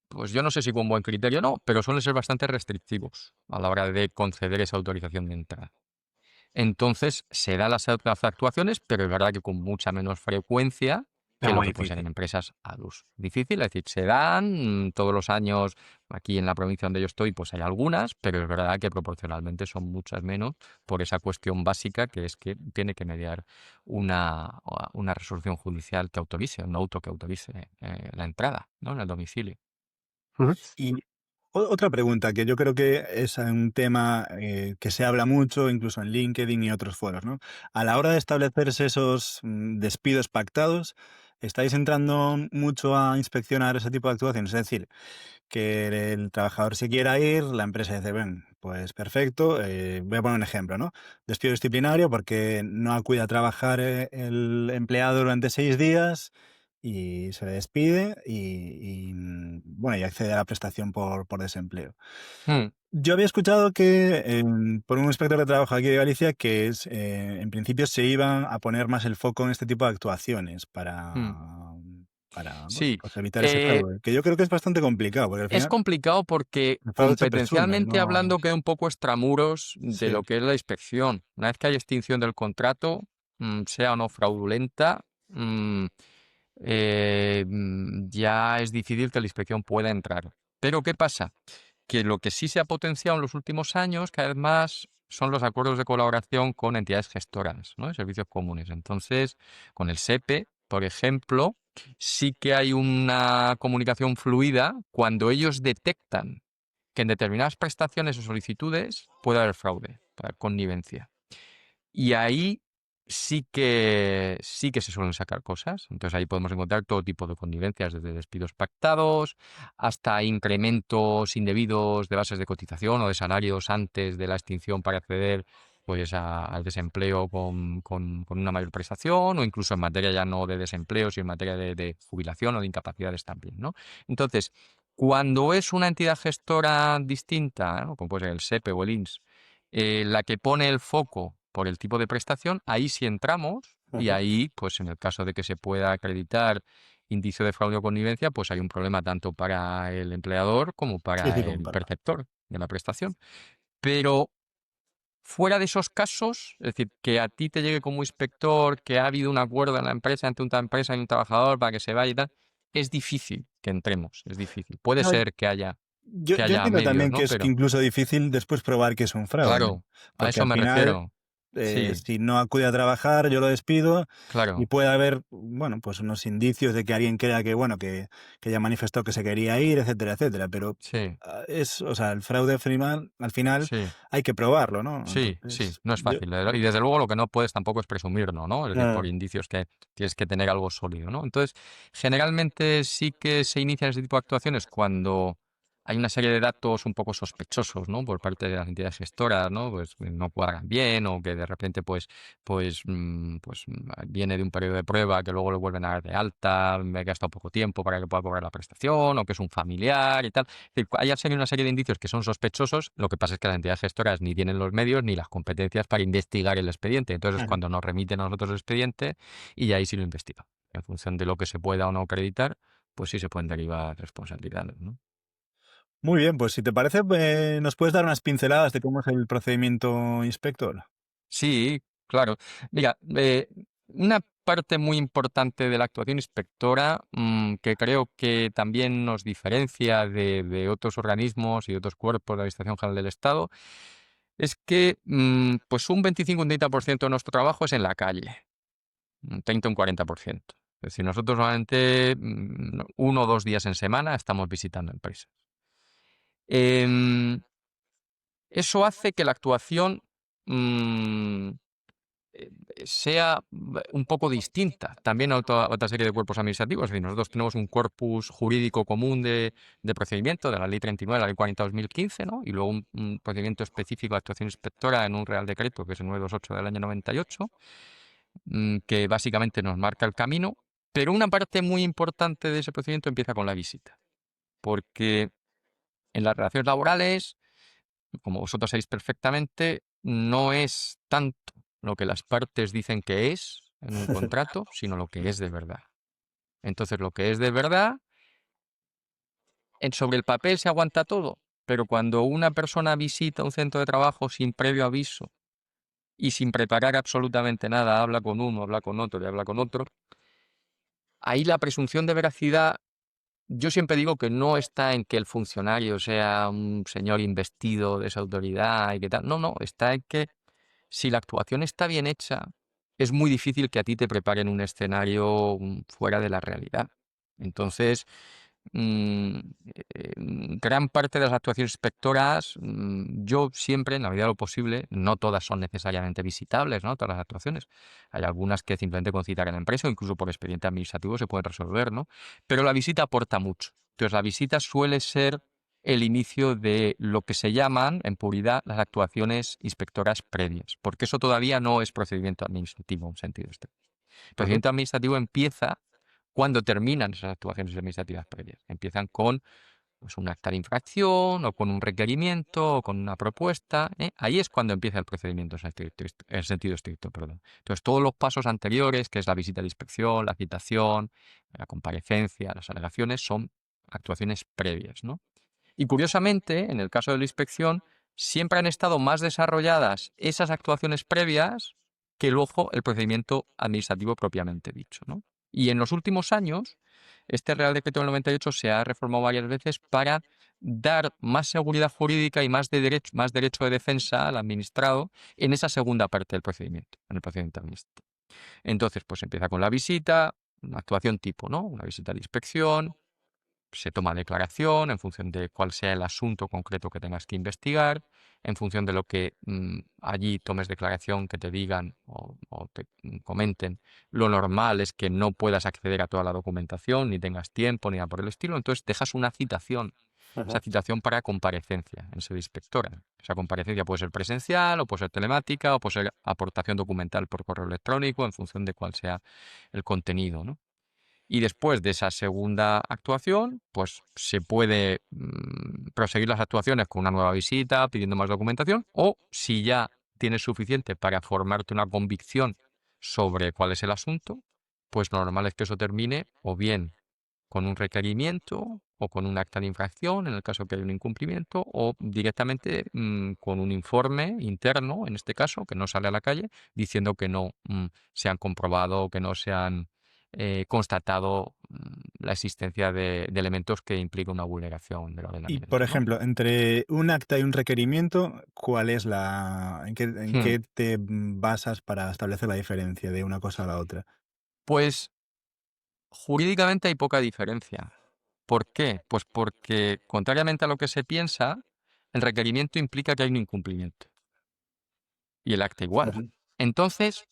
pues yo no sé si con buen criterio o no, pero suelen ser bastante restrictivos a la hora de conceder esa autorización de entrada. Entonces se dan las actuaciones, pero es verdad que con mucha menos frecuencia Es que lo muy que puede ser en difícil. empresas ad uso. Difícil, es decir, se dan todos los años, aquí en la provincia donde yo estoy, pues hay algunas, pero es verdad que proporcionalmente son muchas menos por esa cuestión básica que es que tiene que mediar una resolución judicial que autorice, un auto que autorice la entrada, ¿no? En el domicilio. Ujú. Y otra pregunta que yo creo que es un tema que se habla mucho, incluso en LinkedIn y otros foros, ¿no? A la hora de establecerse esos despidos pactados, ¿estáis entrando mucho a inspeccionar ese tipo de actuaciones? Es decir, que el trabajador se quiera ir, la empresa dice, ven, pues perfecto, voy a poner un ejemplo, ¿no? Despido disciplinario porque no acude a trabajar el empleado durante 6 días y se le despide bueno, y accede a la prestación por desempleo. Mm, Yo había escuchado que por un inspector de trabajo aquí de Galicia que en principio se iban a poner más el foco en este tipo de actuaciones mm. bueno, Sí, pues evitar ese fraude, que yo creo que es bastante complicado, porque al es final complicado porque el fraude se presume, competencialmente no... hablando queda un poco extramuros de Sí, lo que es la inspección. Una vez que hay extinción del contrato, sea o no fraudulenta, mm, ya es difícil que la inspección pueda entrar. Pero ¿qué pasa? Que lo que sí se ha potenciado en los últimos años, cada vez más, son los acuerdos de colaboración con entidades gestoras, ¿no? De servicios comunes. Entonces, con el SEPE, por ejemplo, sí que hay una comunicación fluida cuando ellos detectan que en determinadas prestaciones o solicitudes puede haber fraude, puede haber connivencia. Y ahí sí que se suelen sacar cosas. Entonces ahí podemos encontrar todo tipo de connivencias, desde despidos pactados hasta incrementos indebidos de bases de cotización o de salarios antes de la extinción para acceder pues al desempleo con una mayor prestación, o incluso en materia ya no de desempleo, sino en materia de jubilación o de incapacidades también, ¿no? Entonces, cuando es una entidad gestora distinta, ¿no? Como puede ser el SEPE o el INS, la que pone el foco por el tipo de prestación, ahí sí entramos y ajá, ahí, pues en el caso de que se pueda acreditar indicio de fraude o connivencia, pues hay un problema tanto para el empleador como sí, para sí, el comparado. perceptor de la prestación. Pero fuera de esos casos, es decir, que a ti te llegue como inspector, que ha habido un acuerdo en la empresa entre una empresa y un trabajador para que se vaya y tal, es difícil que entremos, es difícil. Puede No, ser que haya, yo entiendo medios, también que ¿no? es que Pero, incluso difícil después probar que es un fraude, claro, a porque eso al me final, refiero. Sí, si no acude a trabajar, yo lo despido y claro, puede haber, bueno, pues unos indicios de que alguien crea que, bueno, que ya manifestó que se quería ir, etcétera, etcétera, pero sí, o sea, el fraude al final sí. hay que probarlo, ¿no? Sí, sí, Entonces, no es fácil. Y desde luego lo que no puedes tampoco es presumirlo, ¿no? Es decir, por ah, indicios que tienes que tener algo sólido, ¿no? Entonces, generalmente sí que se inician ese tipo de actuaciones cuando hay una serie de datos un poco sospechosos, ¿no? Por parte de las entidades gestoras, ¿no? Pues que no cuadran bien o que de repente, viene de un periodo de prueba que luego lo vuelven a dar de alta, me he gastado poco tiempo para que pueda cobrar la prestación o que es un familiar y tal. Es decir, hay una serie de indicios que son sospechosos, lo que pasa es que las entidades gestoras ni tienen los medios ni las competencias para investigar el expediente. Entonces es ajá. cuando nos remiten a nosotros el expediente y ahí sí lo investiga. En función de lo que se pueda o no acreditar, pues sí se pueden derivar responsabilidades, ¿no? Muy bien, pues si te parece, nos puedes dar unas pinceladas de cómo es el procedimiento inspector. Sí, claro. Mira, una parte muy importante de la actuación inspectora, que creo que también nos diferencia de otros organismos y otros cuerpos de la Administración General del Estado, es que pues un 25 o un 30% de nuestro trabajo es en la calle, un 30 o un 40%. Es decir, nosotros solamente 1 o 2 días en semana estamos visitando empresas. Em, Eso hace que la actuación mm, eh, sea un poco distinta también a otra serie de cuerpos administrativos. Es decir, nosotros tenemos un corpus jurídico común de procedimiento de la Ley 39, la Ley 40/2015, ¿no? Y luego un procedimiento específico de actuación inspectora en un Real Decreto, que es el 928 del año 98, que básicamente nos marca el camino. Pero una parte muy importante de ese procedimiento empieza con la visita, porque en las relaciones laborales, como vosotros sabéis perfectamente, no es tanto lo que las partes dicen que es en un contrato, sino lo que es de verdad. Entonces, lo que es de verdad, sobre el papel se aguanta todo, pero cuando una persona visita un centro de trabajo sin previo aviso y sin preparar absolutamente nada, habla con uno, habla con otro y habla con otro, ahí la presunción de veracidad, yo siempre digo que no está en que el funcionario sea un señor investido de esa autoridad y que tal. No, no, está en que si la actuación está bien hecha, es muy difícil que a ti te preparen un escenario fuera de la realidad. Entonces, mm, gran parte de las actuaciones inspectoras, yo siempre, en la medida de lo posible, no todas son necesariamente visitables, ¿no? Todas las actuaciones. Hay algunas que simplemente con citar en la empresa o incluso por expediente administrativo se pueden resolver, ¿no? Pero la visita aporta mucho. Entonces, la visita suele ser el inicio de lo que se llaman, en puridad, las actuaciones inspectoras previas, porque eso todavía no es procedimiento administrativo en un sentido estricto. El Ajá. procedimiento administrativo empieza ¿Cuándo terminan esas actuaciones administrativas previas? Empiezan con pues, un acta de infracción o con un requerimiento o con una propuesta. Ahí es cuando empieza el procedimiento en sentido estricto. Perdón. Entonces, todos los pasos anteriores, que es la visita de inspección, la citación, la comparecencia, las alegaciones, son actuaciones previas, ¿no? Y curiosamente, en el caso de la inspección, siempre han estado más desarrolladas esas actuaciones previas que luego el procedimiento administrativo propiamente dicho, ¿no? Y en los últimos años, este Real Decreto del 98 se ha reformado varias veces para dar más seguridad jurídica y más derecho de defensa al administrado en esa segunda parte del procedimiento, en el procedimiento administrativo. Entonces, pues empieza con la visita, una actuación tipo, ¿no? Una visita de inspección, se toma declaración en función de cuál sea el asunto concreto que tengas que investigar, en función de lo que allí tomes declaración, que te digan o te comenten. Lo normal es que no puedas acceder a toda la documentación, ni tengas tiempo, ni nada por el estilo. Entonces dejas una citación, esa citación para comparecencia en sede inspectora. Esa comparecencia puede ser presencial, o puede ser telemática, o puede ser aportación documental por correo electrónico, en función de cuál sea el contenido, ¿no? Y después de esa segunda actuación, pues se puede proseguir las actuaciones con una nueva visita, pidiendo más documentación, o si ya tienes suficiente para formarte una convicción sobre cuál es el asunto, pues lo normal es que eso termine o bien con un requerimiento o con un acta de infracción, en el caso que haya un incumplimiento, o directamente con un informe interno, en este caso, que no sale a la calle, diciendo que no se han comprobado o que no se han constatado la existencia de elementos que implican una vulneración del Y, ordenamiento, por ¿no? ejemplo, entre un acta y un requerimiento, ¿cuál es en qué te basas para establecer la diferencia de una cosa a la otra? Pues jurídicamente hay poca diferencia. ¿Por qué? Pues porque, contrariamente a lo que se piensa, el requerimiento implica que hay un incumplimiento y el acta igual. Entonces,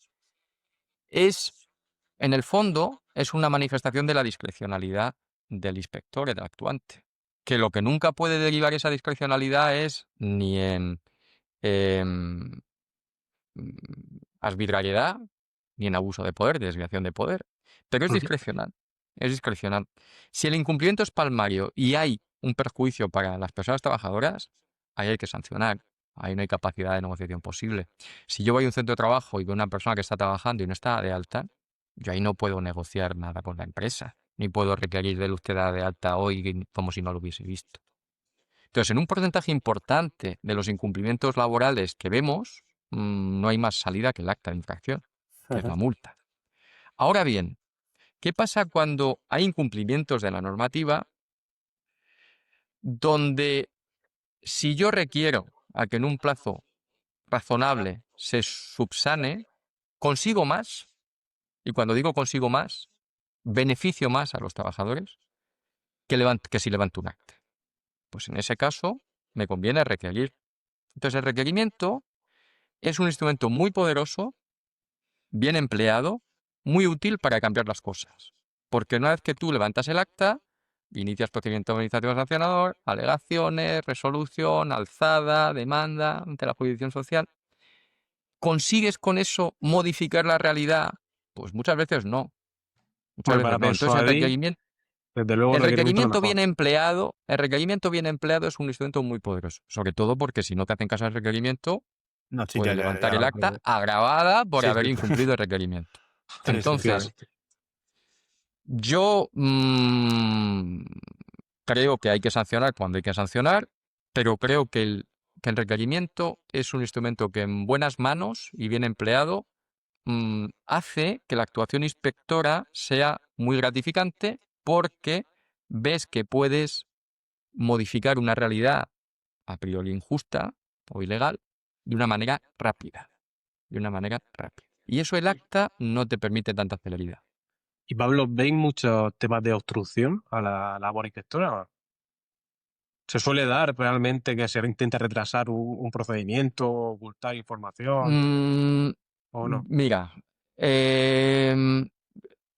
en el fondo, es una manifestación de la discrecionalidad del inspector, del actuante. Que lo que nunca puede derivar esa discrecionalidad es ni en mm, arbitrariedad, ni en abuso de poder, desviación de poder. Pero es discrecional. Es discrecional. Si el incumplimiento es palmario y hay un perjuicio para las personas trabajadoras, ahí hay que sancionar. Ahí no hay capacidad de negociación posible. Si yo voy a un centro de trabajo y veo una persona que está trabajando y no está de alta, yo ahí no puedo negociar nada con la empresa, ni puedo requerir de usted de alta hoy como si no lo hubiese visto. Entonces, en un porcentaje importante de los incumplimientos laborales que vemos, no hay más salida que el acta de infracción, que es la multa. Ahora bien, ¿qué pasa cuando hay incumplimientos de la normativa donde si yo requiero a que en un plazo razonable se subsane, consigo más? Y cuando digo consigo más, beneficio más a los trabajadores que si levanto un acta. Pues en ese caso me conviene requerir. Entonces el requerimiento es un instrumento muy poderoso, bien empleado, muy útil para cambiar las cosas. Porque una vez que tú levantas el acta, inicias procedimiento administrativo sancionador, alegaciones, resolución, alzada, demanda ante la jurisdicción social. ¿Consigues con eso modificar la realidad? Pues muchas veces no. Muchas Pues veces para no. Entonces persuadir, desde luego el el requerimiento es lo mejor. requerimiento bien empleado es un instrumento muy poderoso. Sobre todo porque si no te hacen caso al requerimiento, No, sí, puedes levantar el acta agravada por Sí, haber sí. incumplido el requerimiento. Sí, sí, Entonces, Efectivamente. yo creo que hay que sancionar cuando hay que sancionar, pero creo que el requerimiento es un instrumento que en buenas manos y bien empleado hace que la actuación inspectora sea muy gratificante porque ves que puedes modificar una realidad a priori injusta o ilegal de una manera rápida. Y eso el acta no te permite tanta celeridad. Y Pablo, ¿veis muchos temas de obstrucción a la labor inspectora? ¿Se suele dar realmente que se intenta retrasar un procedimiento, ocultar información o no? Mira,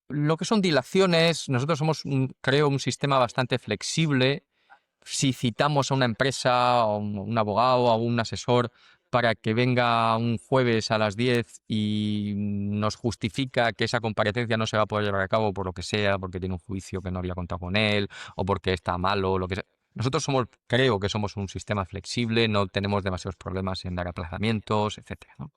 lo que son dilaciones, nosotros somos, creo, un sistema bastante flexible. Si citamos a una empresa, a un abogado, a un asesor para que venga un jueves a las 10 y nos justifica que esa comparecencia no se va a poder llevar a cabo por lo que sea, porque tiene un juicio que no había contado con él, o porque está malo, o lo que sea. Nosotros creo que somos un sistema flexible, no tenemos demasiados problemas en dar aplazamientos, etcétera, ¿no?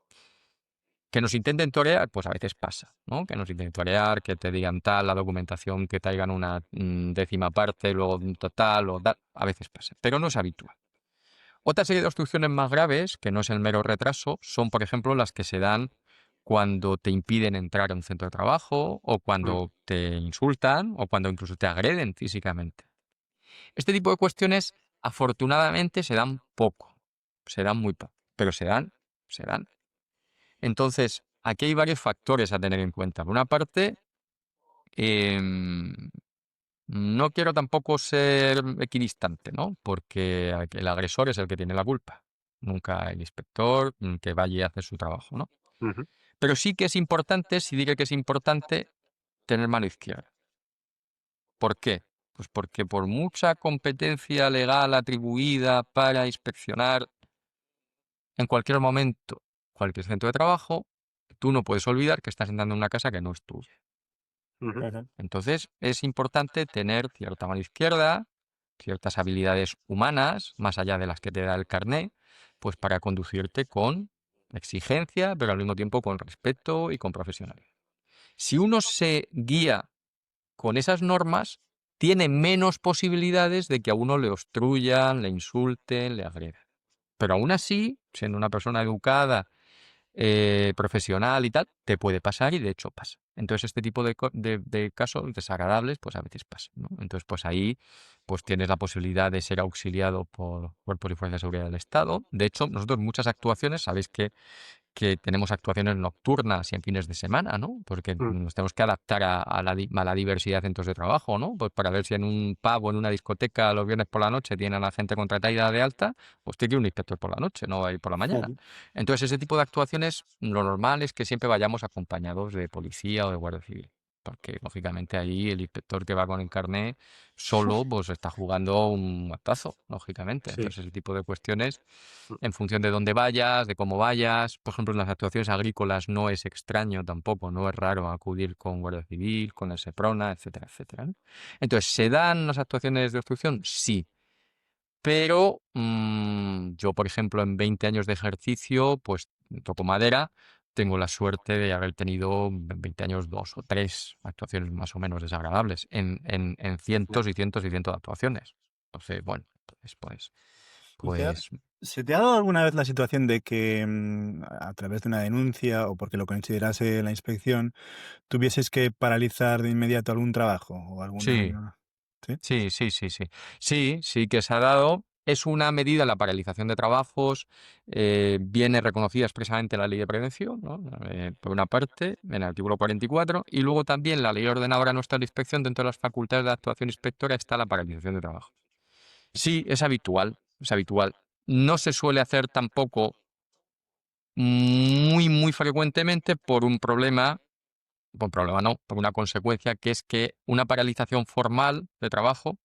Que nos intenten torear, pues a veces pasa, ¿no? Que nos intenten torear, que te digan tal, la documentación, que traigan una décima parte, luego un total, o tal, a veces pasa, pero no es habitual. Otra serie de obstrucciones más graves, que no es el mero retraso, son, por ejemplo, las que se dan cuando te impiden entrar a un centro de trabajo, o cuando te insultan, o cuando incluso te agreden físicamente. Este tipo de cuestiones, afortunadamente, se dan poco, se dan muy poco, pero se dan, se dan. Entonces, aquí hay varios factores a tener en cuenta. Por una parte, em, no quiero tampoco ser equidistante, ¿no? Porque el agresor es el que tiene la culpa, nunca el inspector que vaya a hacer su trabajo, ¿no? Ujú. Pero sí que es importante, sí diré que es importante tener mano izquierda. ¿Por qué? Pues porque por mucha competencia legal atribuida para inspeccionar en cualquier momento cualquier centro de trabajo, tú no puedes olvidar que estás entrando en una casa que no es tuya. Ujú. Ujú. Entonces, es importante tener cierta mano izquierda, ciertas habilidades humanas, más allá de las que te da el carné, pues para conducirte con exigencia, pero al mismo tiempo con respeto y con profesionalidad. Si uno se guía con esas normas, tiene menos posibilidades de que a uno le obstruyan, le insulten, le agredan. Pero aún así, siendo una persona educada, profesional y tal, te puede pasar y de hecho pasa. Entonces este tipo de casos desagradables pues a veces pasa, ¿no? Entonces pues ahí pues tienes la posibilidad de ser auxiliado por cuerpos y fuerzas de seguridad del Estado. De hecho, nosotros muchas actuaciones, sabéis que tenemos actuaciones nocturnas y en fines de semana, ¿no? Porque nos tenemos que adaptar a la diversidad de centros de trabajo, ¿no? Pues para ver si en un pub o en una discoteca los viernes por la noche tienen a la gente contratada de alta, pues tiene que ir un inspector por la noche, no va a ir por la mañana. Ujú. Entonces, ese tipo de actuaciones, lo normal es que siempre vayamos acompañados de policía o de guardia civil. Porque, lógicamente, ahí el inspector que va con el carné solo, pues está jugando un matazo, lógicamente. Sí. Entonces, ese tipo de cuestiones, en función de dónde vayas, de cómo vayas. Por ejemplo, en las actuaciones agrícolas no es extraño tampoco, no es raro acudir con Guardia Civil, con el SEPRONA, etcétera, etcétera, ¿no? Entonces, ¿se dan las actuaciones de obstrucción? Sí. Pero yo, por ejemplo, en 20 años de ejercicio, pues toco madera, tengo la suerte de haber tenido en 20 años 2 o 3 actuaciones más o menos desagradables en cientos y cientos y cientos de actuaciones. Entonces, bueno, pues, ¿Y pues se te ha dado alguna vez la situación de que a través de una denuncia o porque lo considerase la inspección, tuvieses que paralizar de inmediato algún trabajo o sí. alguna... ¿Sí? Sí, sí, sí, sí. Sí, sí que se ha dado. Es una medida, la paralización de trabajos, viene reconocida expresamente en la Ley de Prevención, ¿no? Por una parte, en el artículo 44, y luego también la ley ordenadora nuestra de inspección, dentro de las facultades de actuación inspectora está la paralización de trabajo. Sí, es habitual, es habitual. No se suele hacer tampoco muy, muy frecuentemente por una consecuencia, que es que una paralización formal de trabajo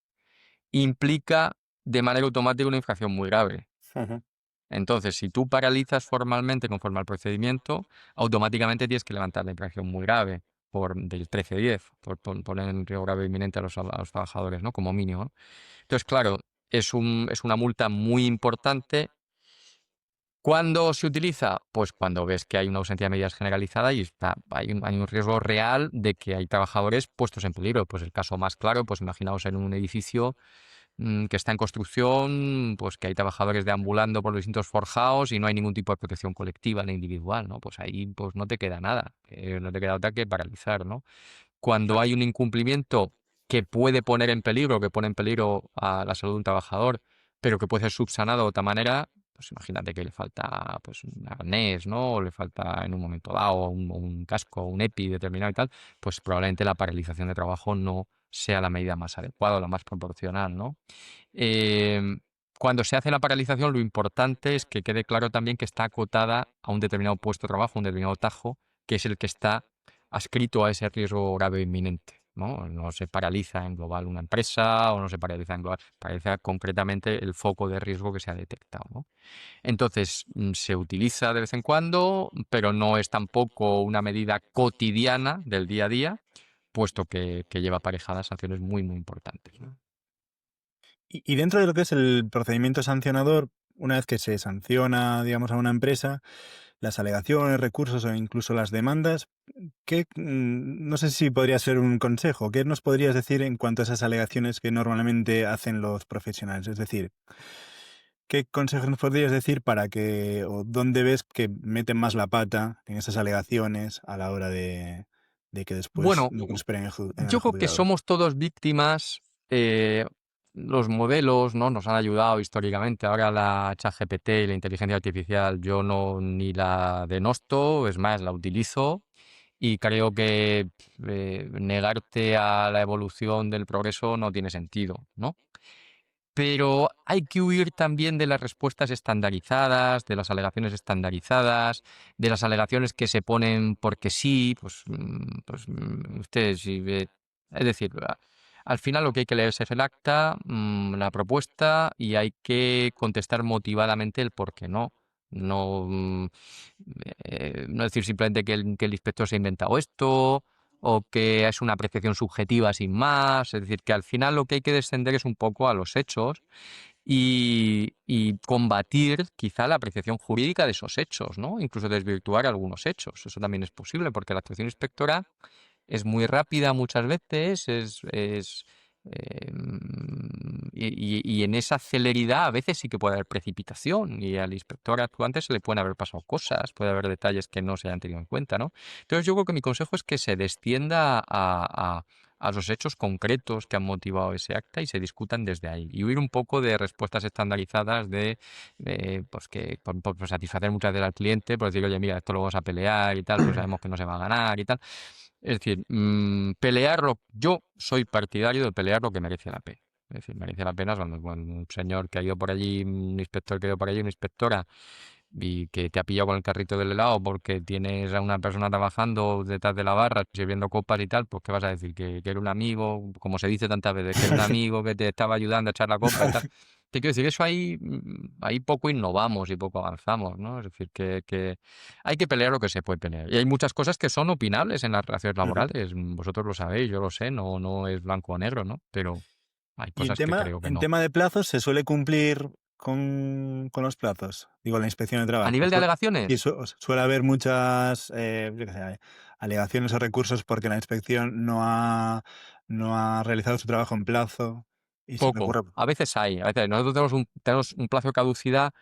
implica de manera automática una infracción muy grave. Ujú. Entonces, si tú paralizas formalmente conforme al procedimiento, automáticamente tienes que levantar la infracción muy grave del 13-10, por poner en riesgo grave e inminente a los trabajadores, ¿no? Como mínimo, ¿no? Entonces, claro, es una multa muy importante. ¿Cuándo se utiliza? Pues cuando ves que hay una ausencia de medidas generalizada y hay un riesgo real de que hay trabajadores puestos en peligro. Pues el caso más claro, pues imaginaos en un edificio que está en construcción, pues que hay trabajadores deambulando por los distintos forjados y no hay ningún tipo de protección colectiva ni individual, ¿no? Pues ahí pues no te queda nada, no te queda otra que paralizar, ¿no? Cuando hay un incumplimiento que puede poner en peligro, que pone en peligro a la salud de un trabajador, pero que puede ser subsanado de otra manera, pues imagínate que le falta pues un arnés, ¿no? O le falta en un momento dado un casco, un EPI determinado y tal, pues probablemente la paralización de trabajo no sea la medida más adecuada o la más proporcional, ¿no? Eh, Cuando se hace la paralización, lo importante es que quede claro también que está acotada a un determinado puesto de trabajo, un determinado tajo, que es el que está adscrito a ese riesgo grave e inminente. ¿no? No se paraliza en global una empresa o no se paraliza en global, paraliza concretamente el foco de riesgo que se ha detectado, ¿no? Entonces, se utiliza de vez en cuando, pero no es tampoco una medida cotidiana del día a día, puesto que lleva aparejadas sanciones muy, muy importantes, ¿no? Y dentro de lo que es el procedimiento sancionador, una vez que se sanciona, digamos, a una empresa, las alegaciones, recursos o incluso las demandas, no sé si podría ser un consejo, ¿qué nos podrías decir en cuanto a esas alegaciones que normalmente hacen los profesionales? Es decir, ¿qué consejos nos podrías decir o dónde ves que meten más la pata en esas alegaciones a la hora de que después Bueno, no prosperen en el yo creo que juzgado? somos todos víctimas. Los modelos, ¿no? Nos han ayudado históricamente. Ahora la ChatGPT y la inteligencia artificial yo no ni la denosto, es más, la utilizo y creo que negarte a la evolución del progreso no tiene sentido, ¿no? Pero hay que huir también de las respuestas estandarizadas, de las alegaciones estandarizadas, de las alegaciones que se ponen porque sí, ustedes, es decir, al final lo que hay que leer es el acta, la propuesta y hay que contestar motivadamente el por qué no. No, no decir simplemente que el inspector se ha inventado esto o que es una apreciación subjetiva sin más. Es decir, que al final lo que hay que descender es un poco a los hechos y combatir quizá la apreciación jurídica de esos hechos, ¿no? Incluso desvirtuar algunos hechos. Eso también es posible porque la actuación inspectora es muy rápida muchas veces, y en esa celeridad a veces sí que puede haber precipitación y al inspector actuante se le pueden haber pasado cosas, puede haber detalles que no se hayan tenido en cuenta, ¿no? Entonces yo creo que mi consejo es que se descienda a los hechos concretos que han motivado ese acta y se discutan desde ahí. Y huir un poco de respuestas estandarizadas pues que por satisfacer muchas veces al cliente, pues decir, oye, mira, esto lo vamos a pelear y tal, pues sabemos que no se va a ganar y tal. Es decir, yo soy partidario de pelear lo que merece la pena. Es decir, merece la pena cuando un señor que ha ido por allí, un inspector que ha ido por allí, una inspectora, y que te ha pillado con el carrito del helado porque tienes a una persona trabajando detrás de la barra, sirviendo copas y tal, pues ¿qué vas a decir? Que era un amigo, como se dice tantas veces, que era un amigo que te estaba ayudando a echar la copa y tal. Te quiero decir, eso ahí poco innovamos y poco avanzamos, ¿no? Es decir, que hay que pelear lo que se puede pelear. Y hay muchas cosas que son opinables en las relaciones Ujú. laborales. Vosotros lo sabéis, yo lo sé, no es blanco o negro, ¿no? Pero hay Y cosas que creo que en no. tema de plazos, ¿se suele cumplir con los plazos? Digo, la inspección de A trabajo. nivel de Y alegaciones, suele haber muchas yo qué sé, alegaciones o recursos porque la inspección no ha realizado su trabajo en plazo. Y se me poco. ocurre. A veces hay. A veces nosotros tenemos un plazo de caducidad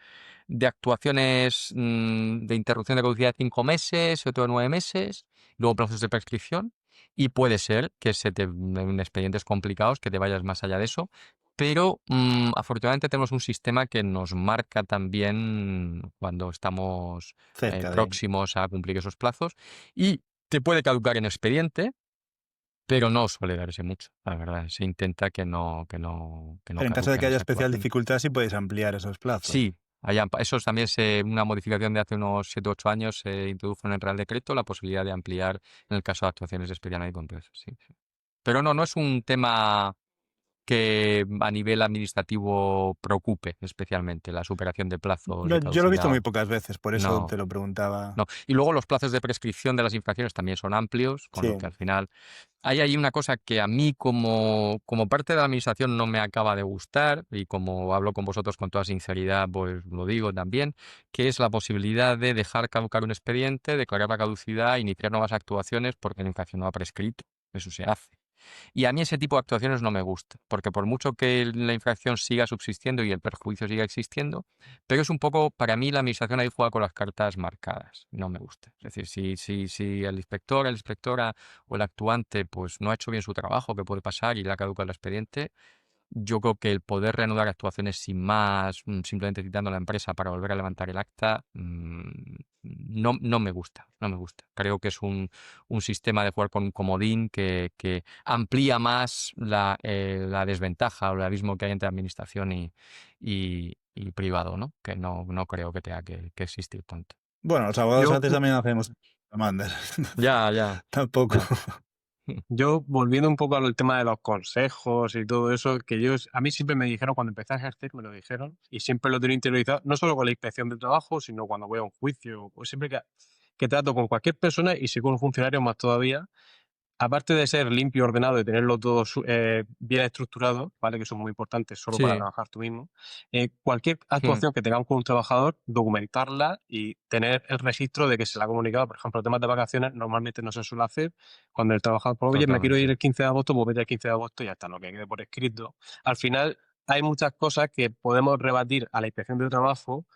de actuaciones de interrupción de caducidad de 5 meses, otro de 9 meses, luego plazos de prescripción, y puede ser que en expedientes complicados que te vayas más allá de eso, pero afortunadamente tenemos un sistema que nos marca también cuando estamos Cerca de. próximos a cumplir esos plazos y te puede caducar en expediente, pero no suele darse mucho, la verdad. Se intenta que no Pero en caso de caduque que en haya esa especial actuación. dificultad, sí podéis ampliar esos plazos. Sí, eso también es una modificación de hace unos 7 u 8 años, se introdujo en el Real Decreto la posibilidad de ampliar en el caso de actuaciones especiales y complejas. Sí, sí. Pero no es un tema que a nivel administrativo preocupe especialmente la superación de plazos No, de yo lo he visto caducidad. muy pocas veces, por eso No, te lo preguntaba. no. Y luego los plazos de prescripción de las infracciones también son amplios, con lo Sí, que al final hay ahí una cosa que a mí como parte de la administración no me acaba de gustar y como hablo con vosotros con toda sinceridad, pues lo digo también, que es la posibilidad de dejar caducar un expediente, declarar la caducidad, iniciar nuevas actuaciones porque la infracción no ha prescrito. Eso se hace. Y a mí ese tipo de actuaciones no me gusta, porque por mucho que la infracción siga subsistiendo y el perjuicio siga existiendo, pero es un poco, para mí la administración ahí juega con las cartas marcadas, no me gusta. Es decir, si el inspector, la inspectora o el actuante pues no ha hecho bien su trabajo, que puede pasar y le ha caducado el expediente, yo creo que el poder reanudar actuaciones sin más, simplemente citando a la empresa para volver a levantar el acta, no me gusta, no me gusta. Creo que es un sistema de jugar con un comodín que amplía más la desventaja o el abismo que hay entre administración y privado, ¿no? Que no creo que tenga que existir tanto. bueno, los abogados Yo, a veces también hacemos demandas. ya, Tampoco. ya. Yo, volviendo un poco al tema de los consejos y todo eso, a mí siempre me dijeron, cuando empecé a ejercer, me lo dijeron, y siempre lo tengo interiorizado, no solo con la inspección de trabajo, sino cuando voy a un juicio, o siempre que trato con cualquier persona, y si con un funcionario más todavía, aparte de ser limpio, ordenado y tenerlo todo bien estructurado, ¿vale? Que eso es muy importante solo para Sí. trabajar tú mismo, cualquier Mm, actuación que tengamos con un trabajador, documentarla y tener el registro de que se la ha comunicado. Por ejemplo, temas de vacaciones normalmente no se suele hacer. Cuando el trabajador, pues, oye, me quiero ir Totalmente. el 15 de agosto, pues vete el 15 de agosto y ya está, lo que quede por escrito. Al final, hay muchas cosas que podemos rebatir a la inspección de trabajo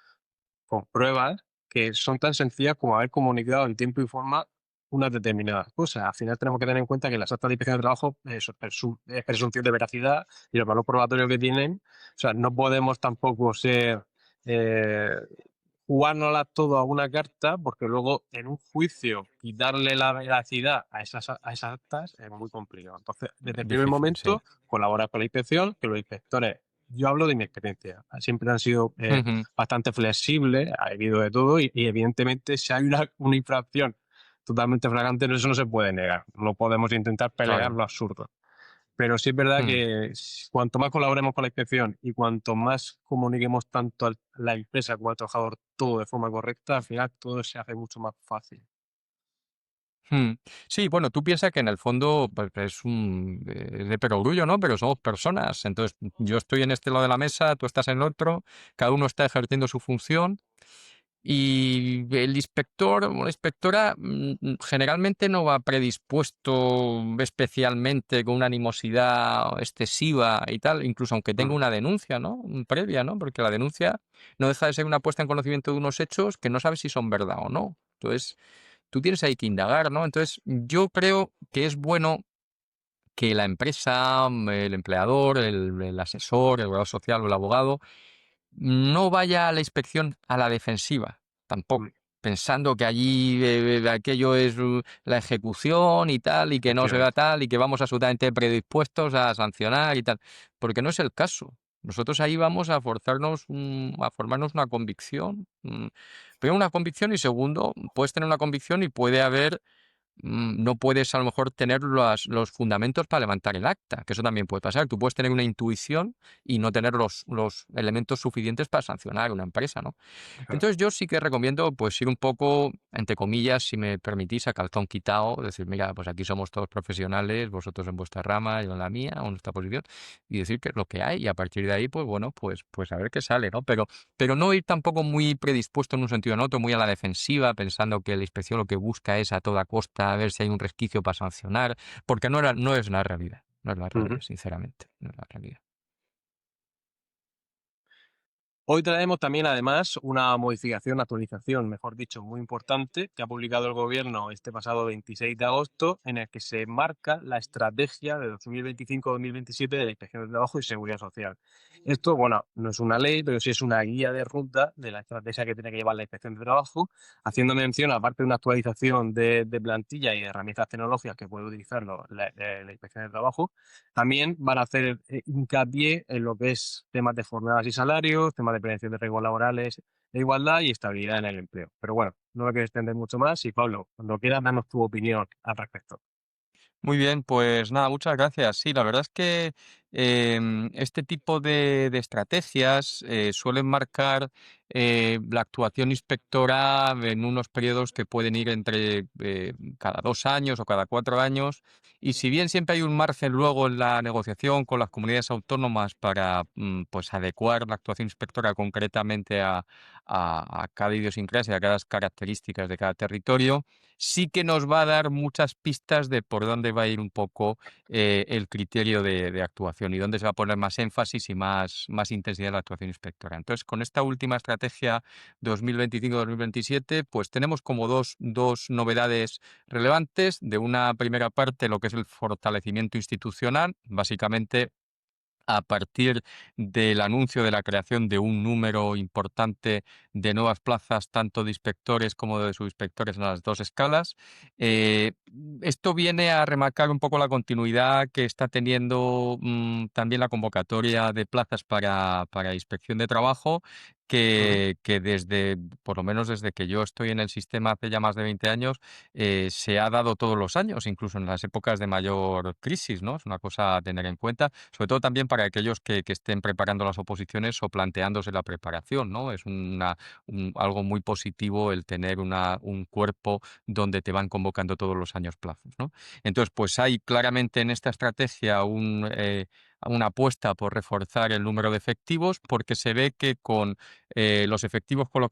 con pruebas que son tan sencillas como haber comunicado en tiempo y forma unas determinadas cosas. Al final tenemos que tener en cuenta que las actas de inspección de trabajo es presunción de veracidad y el valor probatorio que tienen. O sea, no podemos tampoco ser eh, jugárnoslas todo a una carta, porque luego en un juicio quitarle la veracidad a esas actas es muy complicado. Entonces, desde el primer Difícil, sí. momento, colaborar con la inspección, que los inspectores, yo hablo de mi experiencia, siempre han sido Ujú, bastante flexible, ha habido de todo y evidentemente si hay una infracción totalmente flagrante, eso no se puede negar. No podemos intentar pelear claro. lo absurdo. Pero sí es verdad Mm. que cuanto más colaboremos con la inspección y cuanto más comuniquemos tanto a la empresa como al trabajador todo de forma correcta, al final todo se hace mucho más fácil. Mm. Sí, bueno, tú piensas que en el fondo pues, es de perogrullo, ¿no? Pero somos personas. Entonces, yo estoy en este lado de la mesa, tú estás en el otro, cada uno está ejerciendo su función y el inspector o la inspectora generalmente no va predispuesto especialmente con una animosidad excesiva y tal, incluso aunque tenga Mm. una denuncia, ¿no? Previa, ¿no? Porque la denuncia no deja de ser una puesta en conocimiento de unos hechos que no sabes si son verdad o no. Entonces, tú tienes ahí que indagar, ¿no? Entonces, yo creo que es bueno que la empresa, el empleador, el asesor, el abogado social o el abogado no vaya a la inspección a la defensiva, tampoco, Mm. pensando que allí aquello es la ejecución y tal, y que no se vea Efectivamente. tal, y que vamos absolutamente predispuestos a sancionar y tal, porque no es el caso. Nosotros ahí vamos a forzarnos, a formarnos una convicción. Primero una convicción y segundo, puedes tener una convicción y puede haber no puedes a lo mejor tener los fundamentos para levantar el acta, que eso también puede pasar. Tú puedes tener una intuición y no tener los elementos suficientes para sancionar a una empresa, ¿no? Claro. Entonces yo sí que recomiendo pues ir un poco, entre comillas, si me permitís, a calzón quitado, decir, mira, pues aquí somos todos profesionales, vosotros en vuestra rama, yo en la mía, o en nuestra posición, y decir que es lo que hay, y a partir de ahí, pues bueno, pues a ver qué sale, ¿no? Pero no ir tampoco muy predispuesto en un sentido o en otro, muy a la defensiva, pensando que la inspección lo que busca es a toda costa a ver si hay un resquicio para sancionar, porque no es la realidad, no es la realidad, Ujú. sinceramente, no es la realidad. Hoy traemos también, además, una modificación, actualización, mejor dicho, muy importante, que ha publicado el Gobierno este pasado 26 de agosto, en el que se marca la estrategia de 2025-2027 de la Inspección de Trabajo y Seguridad Social. Esto, bueno, no es una ley, pero sí es una guía de ruta de la estrategia que tiene que llevar la Inspección de Trabajo, haciendo mención, aparte de una actualización de plantilla y de herramientas tecnológicas que puede utilizar la Inspección de Trabajo, también van a hacer hincapié en lo que es temas de jornadas y salarios, temas de prevención de riesgos laborales, de igualdad y estabilidad en el empleo. Pero bueno, no me quiero extender mucho más y Pablo, cuando quieras, danos tu opinión al respecto. Muy bien, pues nada, muchas gracias. Sí, la verdad es que este tipo de estrategias suelen marcar la actuación inspectora en unos periodos que pueden ir entre cada 2 años o cada 4 años. Y si bien siempre hay un margen luego en la negociación con las comunidades autónomas para pues adecuar la actuación inspectora concretamente a cada idiosincrasia, a cada características de cada territorio, sí que nos va a dar muchas pistas de por dónde va a ir un poco el criterio de actuación y dónde se va a poner más énfasis y más intensidad en la actuación inspectora. Entonces, con esta última estrategia 2025-2027, pues tenemos como dos novedades relevantes. De una primera parte, lo que es el fortalecimiento institucional, básicamente a partir del anuncio de la creación de un número importante de nuevas plazas, tanto de inspectores como de subinspectores en las dos escalas. Eh, Esto viene a remarcar un poco la continuidad que está teniendo también la convocatoria de plazas para inspección de trabajo, que desde, por lo menos desde que yo estoy en el sistema hace ya más de 20 años, se ha dado todos los años, incluso en las épocas de mayor crisis, ¿no? Es una cosa a tener en cuenta, sobre todo también para aquellos que estén preparando las oposiciones o planteándose la preparación, ¿no? Es algo muy positivo el tener un cuerpo donde te van convocando todos los años plazos, ¿no? Entonces, pues hay claramente en esta estrategia una apuesta por reforzar el número de efectivos, porque se ve que con los efectivos con lo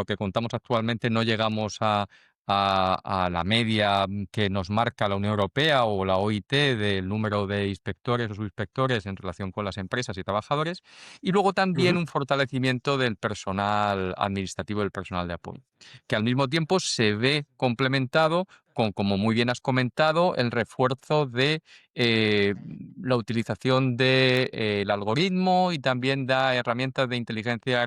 que contamos actualmente no llegamos a la media que nos marca la Unión Europea o la OIT del número de inspectores o subinspectores en relación con las empresas y trabajadores, y luego también Ujú. un fortalecimiento del personal administrativo y del personal de apoyo, que al mismo tiempo se ve complementado con, como muy bien has comentado, el refuerzo de eh, la utilización del algoritmo y también da herramientas de inteligencia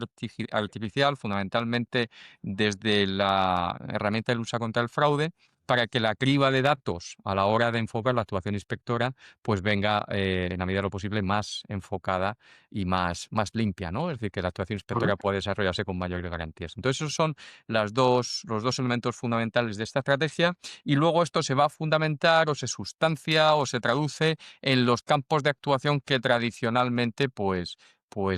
artificial, fundamentalmente desde la herramienta de lucha contra el fraude, para que la criba de datos a la hora de enfocar la actuación inspectora pues venga, en la medida de lo posible, más enfocada y más limpia, ¿no? Es decir, que la actuación inspectora pueda desarrollarse con mayores garantías. Entonces, esos son los dos elementos fundamentales de esta estrategia, y luego esto se va a fundamentar o se sustancia o se traduce en los campos de actuación que tradicionalmente pues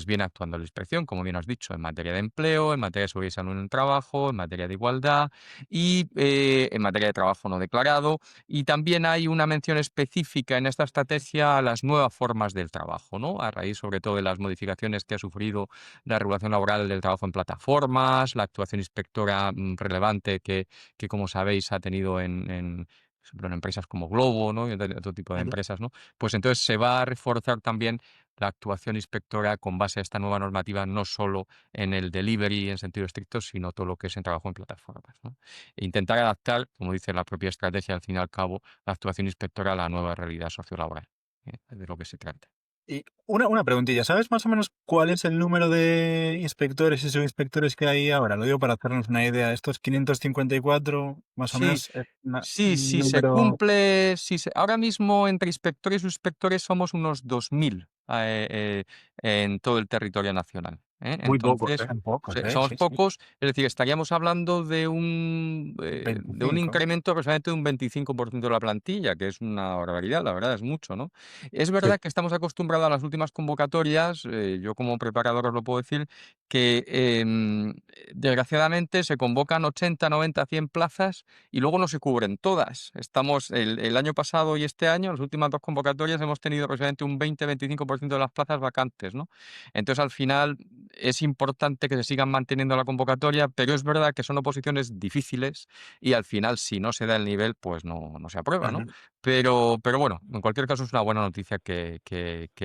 viene actuando la inspección, como bien has dicho, en materia de empleo, en materia de seguridad y salud en el trabajo, en materia de igualdad y en materia de trabajo no declarado. Y también hay una mención específica en esta estrategia a las nuevas formas del trabajo, ¿no? A raíz sobre todo de las modificaciones que ha sufrido la regulación laboral del trabajo en plataformas, la actuación inspectora relevante que como sabéis ha tenido por ejemplo, en empresas como Globo, ¿no? Y otro tipo de Ujú. empresas, ¿no? Pues entonces se va a reforzar también la actuación inspectora con base a esta nueva normativa, no solo en el delivery en sentido estricto, sino todo lo que es en trabajo en plataformas, ¿no? E intentar adaptar, como dice la propia estrategia, al fin y al cabo, la actuación inspectora a la nueva realidad sociolaboral, de lo que se trata. Y una preguntilla, ¿sabes más o menos cuál es el número de inspectores y subinspectores que hay ahora? Lo digo para hacernos una idea. Estos 554, más o Sí, menos, es un sí, se número cumple. Ahora mismo entre inspectores y subinspectores somos unos 2.000 en todo el territorio nacional, ¿eh? muy pocos, Entonces, son pocos, somos sí, sí, pocos, es decir, estaríamos hablando de un 25. incremento aproximadamente de un 25% de la plantilla, que es una barbaridad, la verdad, es mucho, ¿no? Es Sí. verdad que estamos acostumbrados a las últimas convocatorias, yo como preparador os lo puedo decir, que desgraciadamente se convocan 80, 90, 100 plazas y luego no se cubren todas. Estamos el año pasado y este año, las últimas dos convocatorias, hemos tenido aproximadamente un 20-25% de las plazas vacantes, ¿no? Entonces, al final, es importante que se sigan manteniendo la convocatoria, pero es verdad que son oposiciones difíciles y al final, si no se da el nivel, pues no se aprueba, ¿no? Ujú. Pero bueno, en cualquier caso es una buena noticia que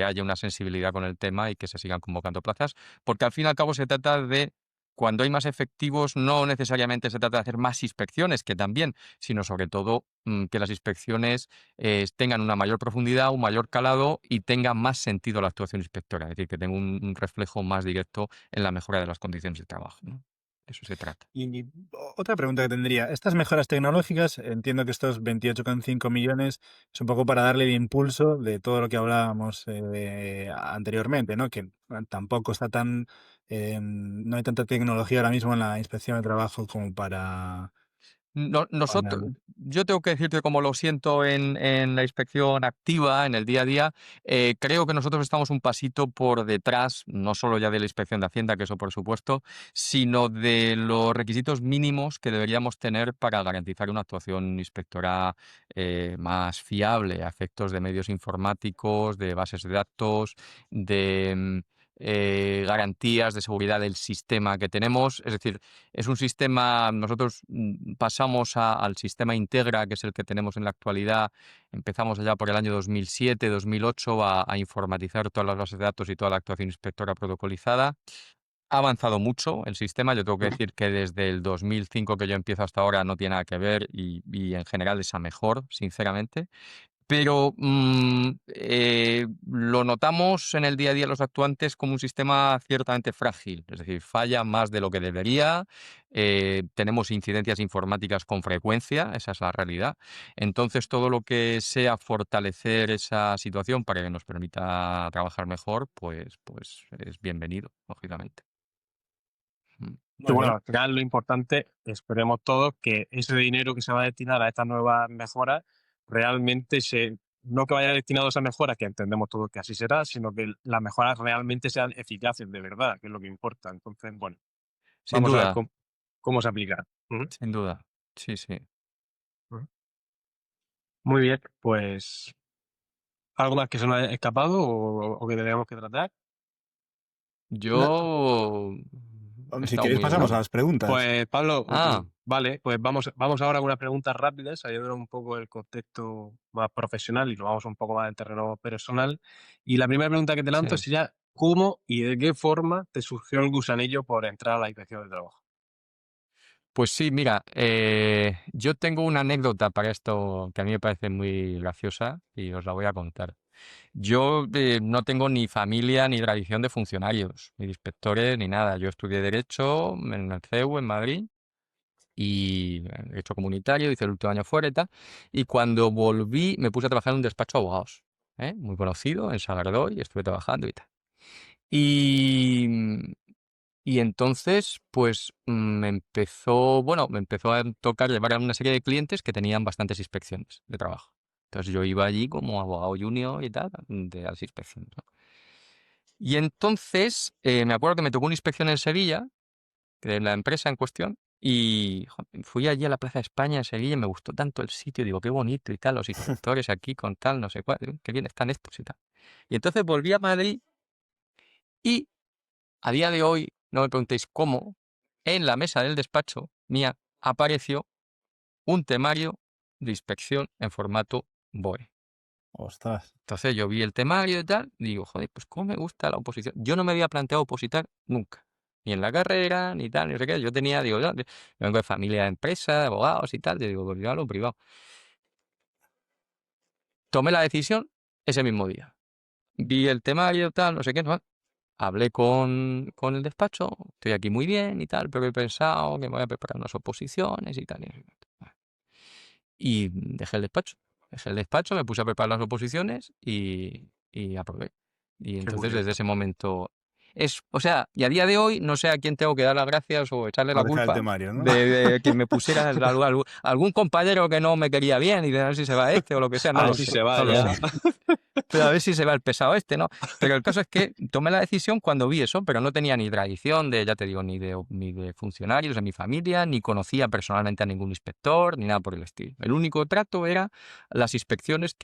haya una sensibilidad con el tema y que se sigan convocando plazas, porque al fin y al cabo se trata de cuando hay más efectivos, no necesariamente se trata de hacer más inspecciones, que también, sino sobre todo que las inspecciones tengan una mayor profundidad, un mayor calado y tenga más sentido la actuación inspectora, es decir, que tenga un reflejo más directo en la mejora de las condiciones de trabajo, ¿no? De eso se trata. Y otra pregunta que tendría, estas mejoras tecnológicas, entiendo que estos 28,5 millones es un poco para darle el impulso de todo lo que hablábamos anteriormente, ¿no? Que tampoco está no hay tanta tecnología ahora mismo en la inspección de trabajo como para Yo tengo que decirte cómo lo siento en la inspección activa, en el día a día. Creo que nosotros estamos un pasito por detrás, no solo ya de la inspección de Hacienda, que eso por supuesto, sino de los requisitos mínimos que deberíamos tener para garantizar una actuación inspectora más fiable a efectos de medios informáticos, de bases de datos, de garantías de seguridad del sistema que tenemos. Es decir, es un sistema, nosotros pasamos al sistema Integra, que es el que tenemos en la actualidad. Empezamos allá por el año 2007, 2008 a informatizar todas las bases de datos y toda la actuación inspectora protocolizada. Ha avanzado mucho el sistema. Yo tengo que decir que desde el 2005 que yo empiezo hasta ahora no tiene nada que ver y en general es a mejor, sinceramente. Pero lo notamos en el día a día los actuantes como un sistema ciertamente frágil, es decir, falla más de lo que debería, tenemos incidencias informáticas con frecuencia, esa es la realidad. Entonces, todo lo que sea fortalecer esa situación para que nos permita trabajar mejor, pues es bienvenido, lógicamente. Y bueno, al final lo importante, esperemos todos, que ese dinero que se va a destinar a estas nuevas mejoras realmente no que vaya destinado a esas mejoras, que entendemos todos que así será, sino que las mejoras realmente sean eficaces de verdad, que es lo que importa. Entonces, bueno, Sin vamos a ver duda, cómo se aplica. Ujú, sin duda. Sí, sí. ujú. Muy bien, pues, ¿algo más que se nos haya escapado o que tenemos que tratar? Yo he Si estado queréis muy bien, pasamos a ¿no? las preguntas. Pues Pablo, Ah, vale, pues vamos ahora con unas preguntas rápidas, saliendo un poco del contexto más profesional y nos vamos un poco más al terreno personal. Y la primera pregunta que te lanzo sí. sería, ¿cómo y de qué forma te surgió el gusanillo por entrar a la inspección de trabajo? Pues sí, mira, yo tengo una anécdota para esto que a mí me parece muy graciosa y os la voy a contar. Yo no tengo ni familia ni tradición de funcionarios, ni de inspectores, ni nada. Yo estudié Derecho en el CEU en Madrid y Derecho comunitario, hice el último año fuera y tal. Y cuando volví me puse a trabajar en un despacho de abogados, muy conocido, en Sagardoy, y estuve trabajando y tal. Y, y entonces, pues me empezó a tocar llevar a una serie de clientes que tenían bastantes inspecciones de trabajo. Entonces yo iba allí como abogado junior y tal, de las inspecciones, ¿no? Y entonces me acuerdo que me tocó una inspección en Sevilla, de la empresa en cuestión, y fui allí a la Plaza de España en Sevilla y me gustó tanto el sitio, digo, qué bonito y tal, los inspectores aquí con tal, no sé cuál, qué bien están estos y tal. Y entonces volví a Madrid y a día de hoy, no me preguntéis cómo, en la mesa del despacho mía apareció un temario de inspección en formato BOE. Ostras. Entonces yo vi el temario y tal, y digo, joder, pues cómo me gusta la oposición. Yo no me había planteado opositar nunca, ni en la carrera, ni tal, ni no sé qué. Yo tenía, digo, yo vengo de familia de empresa, de abogados y tal, yo digo, pues yo a lo privado. Tomé la decisión ese mismo día. Vi el temario, tal, no sé qué, no, hablé con el despacho, estoy aquí muy bien y tal, pero he pensado que me voy a preparar unas oposiciones y tal. Y dejé el despacho. Dejé el despacho, me puse a preparar las oposiciones y aprobé. Y Qué entonces desde curioso. ese momento o sea, y a día de hoy no sé a quién tengo que dar las gracias o echarle la Por dejar el culpa temario, ¿no? de que me pusiera algún compañero que no me quería bien y de a ver si se va este o lo que sea, A no ver lo si sé, se va no lo ya. sé. Pero a ver si se va el pesado este, ¿no? Pero el caso es que tomé la decisión cuando vi eso, pero no tenía ni tradición de, ya te digo, ni de funcionarios de mi familia, ni conocía personalmente a ningún inspector, ni nada por el estilo. El único trato era las inspecciones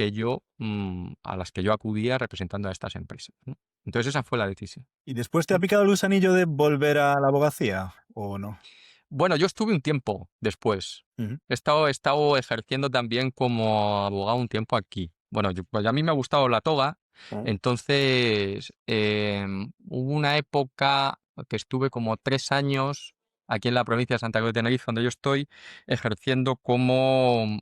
a las que yo acudía representando a estas empresas, ¿no? Entonces esa fue la decisión. ¿Y después te ha picado el gusanillo de volver a la abogacía o no? Bueno, yo estuve un tiempo después. Ujú. He estado ejerciendo también como abogado un tiempo aquí. Bueno, pues a mí me ha gustado la toga, entonces hubo una época que estuve como 3 años aquí en la provincia de Santa Cruz de Tenerife, donde yo estoy, ejerciendo como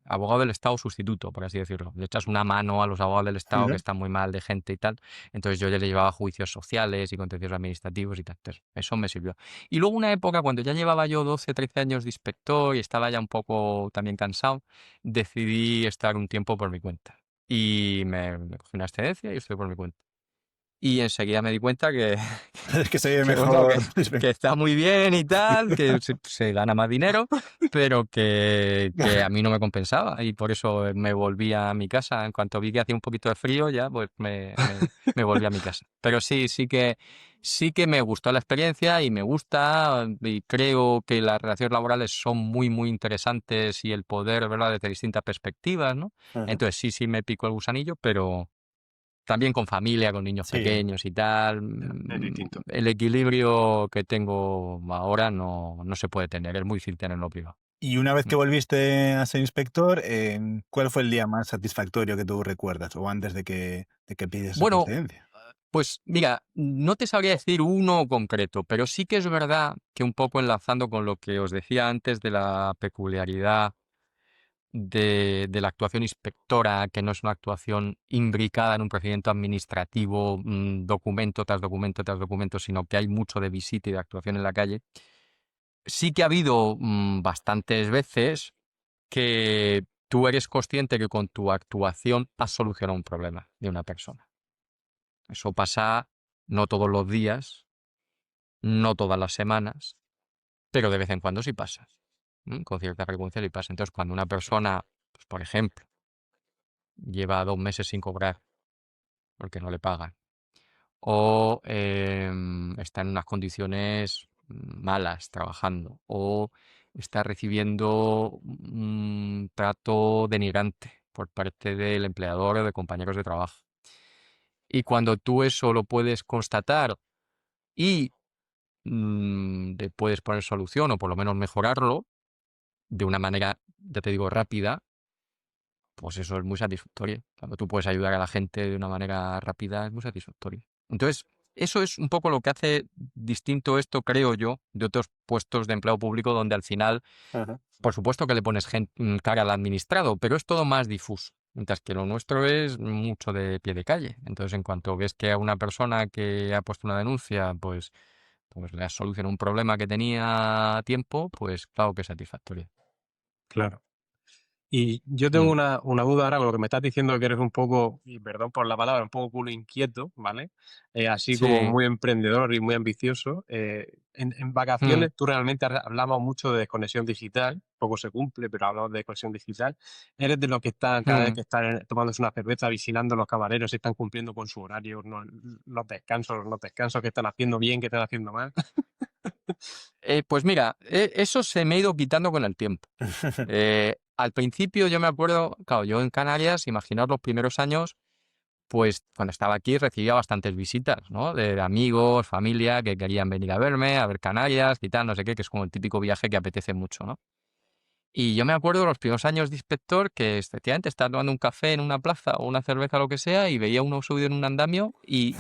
abogado del Estado sustituto, por así decirlo. Le echas una mano a los abogados del Estado que Ujú. están muy mal de gente y tal. Entonces yo ya le llevaba juicios sociales y contenciosos administrativos y tal. Entonces, eso me sirvió. Y luego una época, cuando ya llevaba yo 12, 13 años de inspector y estaba ya un poco también cansado, decidí estar un tiempo por mi cuenta. Y me cogí una excedencia y estoy por mi cuenta. Y enseguida me di cuenta que, Es que se ve que, bueno, mejor. que está muy bien y tal, que se gana más dinero, pero que a mí no me compensaba y por eso me volví a mi casa. En cuanto vi que hacía un poquito de frío, ya pues me volví a mi casa. Pero sí que me gustó la experiencia y me gusta y creo que las relaciones laborales son muy, muy interesantes y el poder verlas desde distintas perspectivas, ¿no? Ujú. Entonces sí me picó el gusanillo, pero también con familia, con niños Sí. pequeños y tal. Es distinto. El equilibrio que tengo ahora no se puede tener, es muy difícil tenerlo privado. Y una vez Mm. que volviste a ser inspector, ¿cuál fue el día más satisfactorio que tú recuerdas? O antes de que pides tu Bueno, excedencia. pues mira, no te sabría decir uno concreto, pero sí que es verdad que un poco enlazando con lo que os decía antes de la peculiaridad de la actuación inspectora, que no es una actuación imbricada en un procedimiento administrativo, documento tras documento tras documento, sino que hay mucho de visita y de actuación en la calle. Sí que ha habido bastantes veces que tú eres consciente que con tu actuación has solucionado un problema de una persona. Eso pasa no todos los días, no todas las semanas, pero de vez en cuando sí pasa. Con cierta frecuencia sí pasa. Entonces, cuando una persona, pues, por ejemplo, lleva 2 meses sin cobrar porque no le pagan, o está en unas condiciones malas trabajando, o está recibiendo un trato denigrante por parte del empleador o de compañeros de trabajo. Y cuando tú eso lo puedes constatar y le puedes poner solución o por lo menos mejorarlo de una manera, ya te digo, rápida, pues eso es muy satisfactorio. Cuando tú puedes ayudar a la gente de una manera rápida, es muy satisfactorio. Entonces, eso es un poco lo que hace distinto esto, creo yo, de otros puestos de empleo público donde al final, Ajá. por supuesto que le pones cara al administrado, pero es todo más difuso. Mientras que lo nuestro es mucho de pie de calle. Entonces, en cuanto ves que a una persona que ha puesto una denuncia, pues le has solucionado un problema que tenía a tiempo, pues claro que es satisfactorio. Claro. Y yo tengo Mm. una duda ahora con lo que me estás diciendo, que eres un poco, y perdón por la palabra, un poco culo inquieto, ¿vale? Así como Sí. muy emprendedor y muy ambicioso. En Mm. vacaciones tú realmente hablamos mucho de desconexión digital, poco se cumple, pero hablamos de desconexión digital. ¿Eres de los que están, cada vez Mm. que están tomándose una cerveza, vigilando los camareros si están cumpliendo con su horario, los descansos, los no descansos, que están haciendo bien, que están haciendo mal? Pues mira, eso se me ha ido quitando con el tiempo. Al principio yo me acuerdo, claro, yo en Canarias, imaginaos los primeros años, pues cuando estaba aquí recibía bastantes visitas, ¿no? De amigos, familia que querían venir a verme, a ver Canarias y tal, no sé qué, que es como el típico viaje que apetece mucho, ¿no? Y yo me acuerdo los primeros años de inspector que efectivamente estaba tomando un café en una plaza o una cerveza o lo que sea y veía uno subido en un andamio y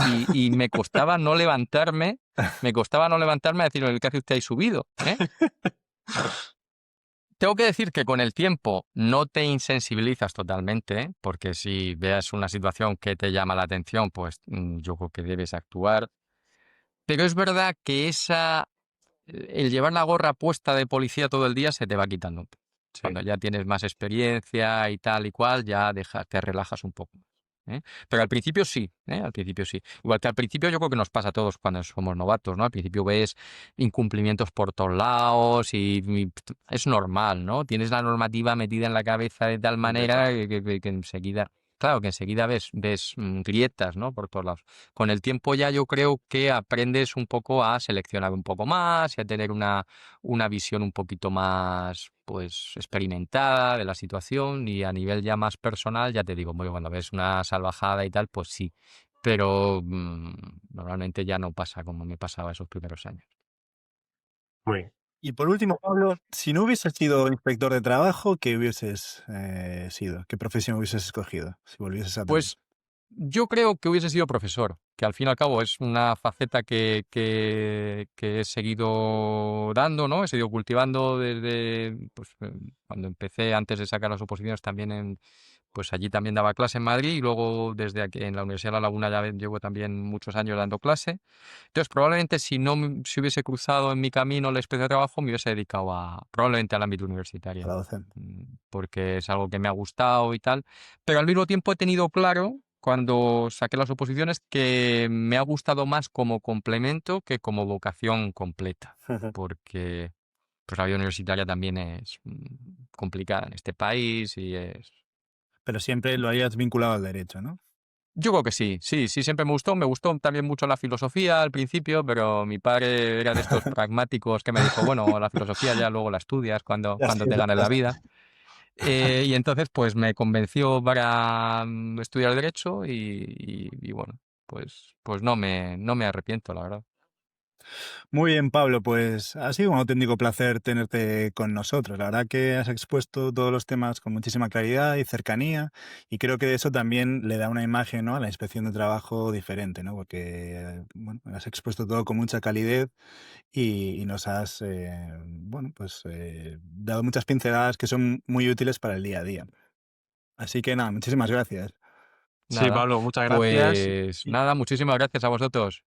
me costaba no levantarme a decirle, ¿qué hace usted ahí subido? ¿Eh? Tengo que decir que con el tiempo no te insensibilizas totalmente, ¿eh? Porque si veas una situación que te llama la atención, pues yo creo que debes actuar. Pero es verdad que el llevar la gorra puesta de policía todo el día se te va quitando. Sí. Cuando ya tienes más experiencia y tal y cual, ya te relajas un poco. ¿Eh? Pero al principio sí, ¿eh? Al principio sí. Igual que al principio yo creo que nos pasa a todos cuando somos novatos, ¿no? Al principio ves incumplimientos por todos lados y es normal, ¿no? Tienes la normativa metida en la cabeza de tal Hombre, manera claro. que enseguida, claro, que enseguida ves grietas, ¿no? Por todos lados. Con el tiempo ya yo creo que aprendes un poco a seleccionar un poco más y a tener una visión un poquito más pues experimentada de la situación y a nivel ya más personal, ya te digo, bueno, cuando ves una salvajada y tal, pues sí, pero normalmente ya no pasa como me pasaba esos primeros años. Muy bien. Y por último, Pablo, si no hubieses sido inspector de trabajo, ¿qué hubieses sido? ¿Qué profesión hubieses escogido si volvieses a tener? Pues yo creo que hubiese sido profesor, que al fin y al cabo es una faceta que he seguido dando, ¿no? He seguido cultivando desde pues, cuando empecé, antes de sacar las oposiciones, también pues allí también daba clase en Madrid y luego desde aquí en la Universidad de La Laguna ya llevo también muchos años dando clase. Entonces, probablemente si no se hubiese cruzado en mi camino la especie de trabajo, me hubiese dedicado probablemente al ámbito A universitario, la docente. porque es algo que me ha gustado y tal. Pero al mismo tiempo he tenido claro, cuando saqué las oposiciones, que me ha gustado más como complemento que como vocación completa, porque pues, la vida universitaria también es complicada en este país y es... Pero siempre lo hayas vinculado al derecho, ¿no? Yo creo que sí, sí, sí, siempre me gustó. Me gustó también mucho la filosofía al principio, pero mi padre era de estos pragmáticos que me dijo, bueno, la filosofía ya luego la estudias Ya cuando te ganes la vida. Y entonces, pues me convenció para estudiar Derecho y bueno, pues no me arrepiento, la verdad. Muy bien, Pablo, pues ha sido un auténtico placer tenerte con nosotros. La verdad que has expuesto todos los temas con muchísima claridad y cercanía y creo que eso también le da una imagen, ¿no?, a la inspección de trabajo diferente, ¿no? Porque bueno, has expuesto todo con mucha calidez y nos has bueno, pues, dado muchas pinceladas que son muy útiles para el día a día. Así que nada, muchísimas gracias. Sí, Nada, Pablo, muchas gracias. pues Y nada, muchísimas gracias a vosotros.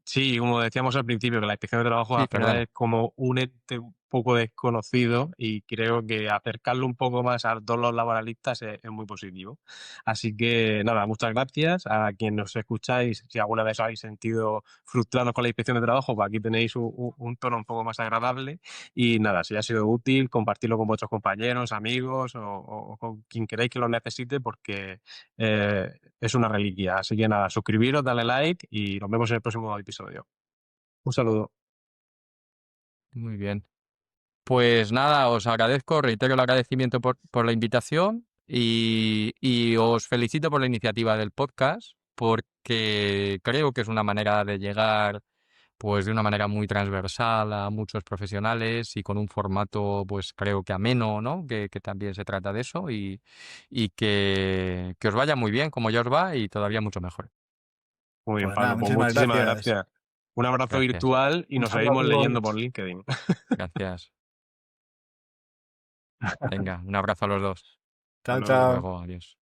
sí, como decíamos al principio, que la inspección de trabajo Sí, al final perdona. es como un ente poco desconocido y creo que acercarlo un poco más a todos los laboralistas es muy positivo. Así que nada, muchas gracias a quienes nos escucháis. Si alguna vez os habéis sentido frustrados con la inspección de trabajo, pues aquí tenéis un tono un poco más agradable. Y nada, si ha sido útil, compartirlo con vuestros compañeros, amigos o con quien queráis que lo necesite, porque es una reliquia. Así que nada, suscribiros, dale like y nos vemos en el próximo episodio. Un saludo. Muy bien. Pues nada, os agradezco, reitero el agradecimiento por la invitación y os felicito por la iniciativa del podcast, porque creo que es una manera de llegar, pues de una manera muy transversal a muchos profesionales y con un formato, pues creo que ameno, ¿no? Que también se trata de eso y que os vaya muy bien, como ya os va, y todavía mucho mejor. Muy bien, Pues nada, Pablo, pues muchísimas muchísimas gracias. gracias. Un abrazo Gracias. virtual y Un nos seguimos saludo. leyendo por LinkedIn. Gracias. Venga, un abrazo a los dos. Chao, Hasta chao. Luego, adiós.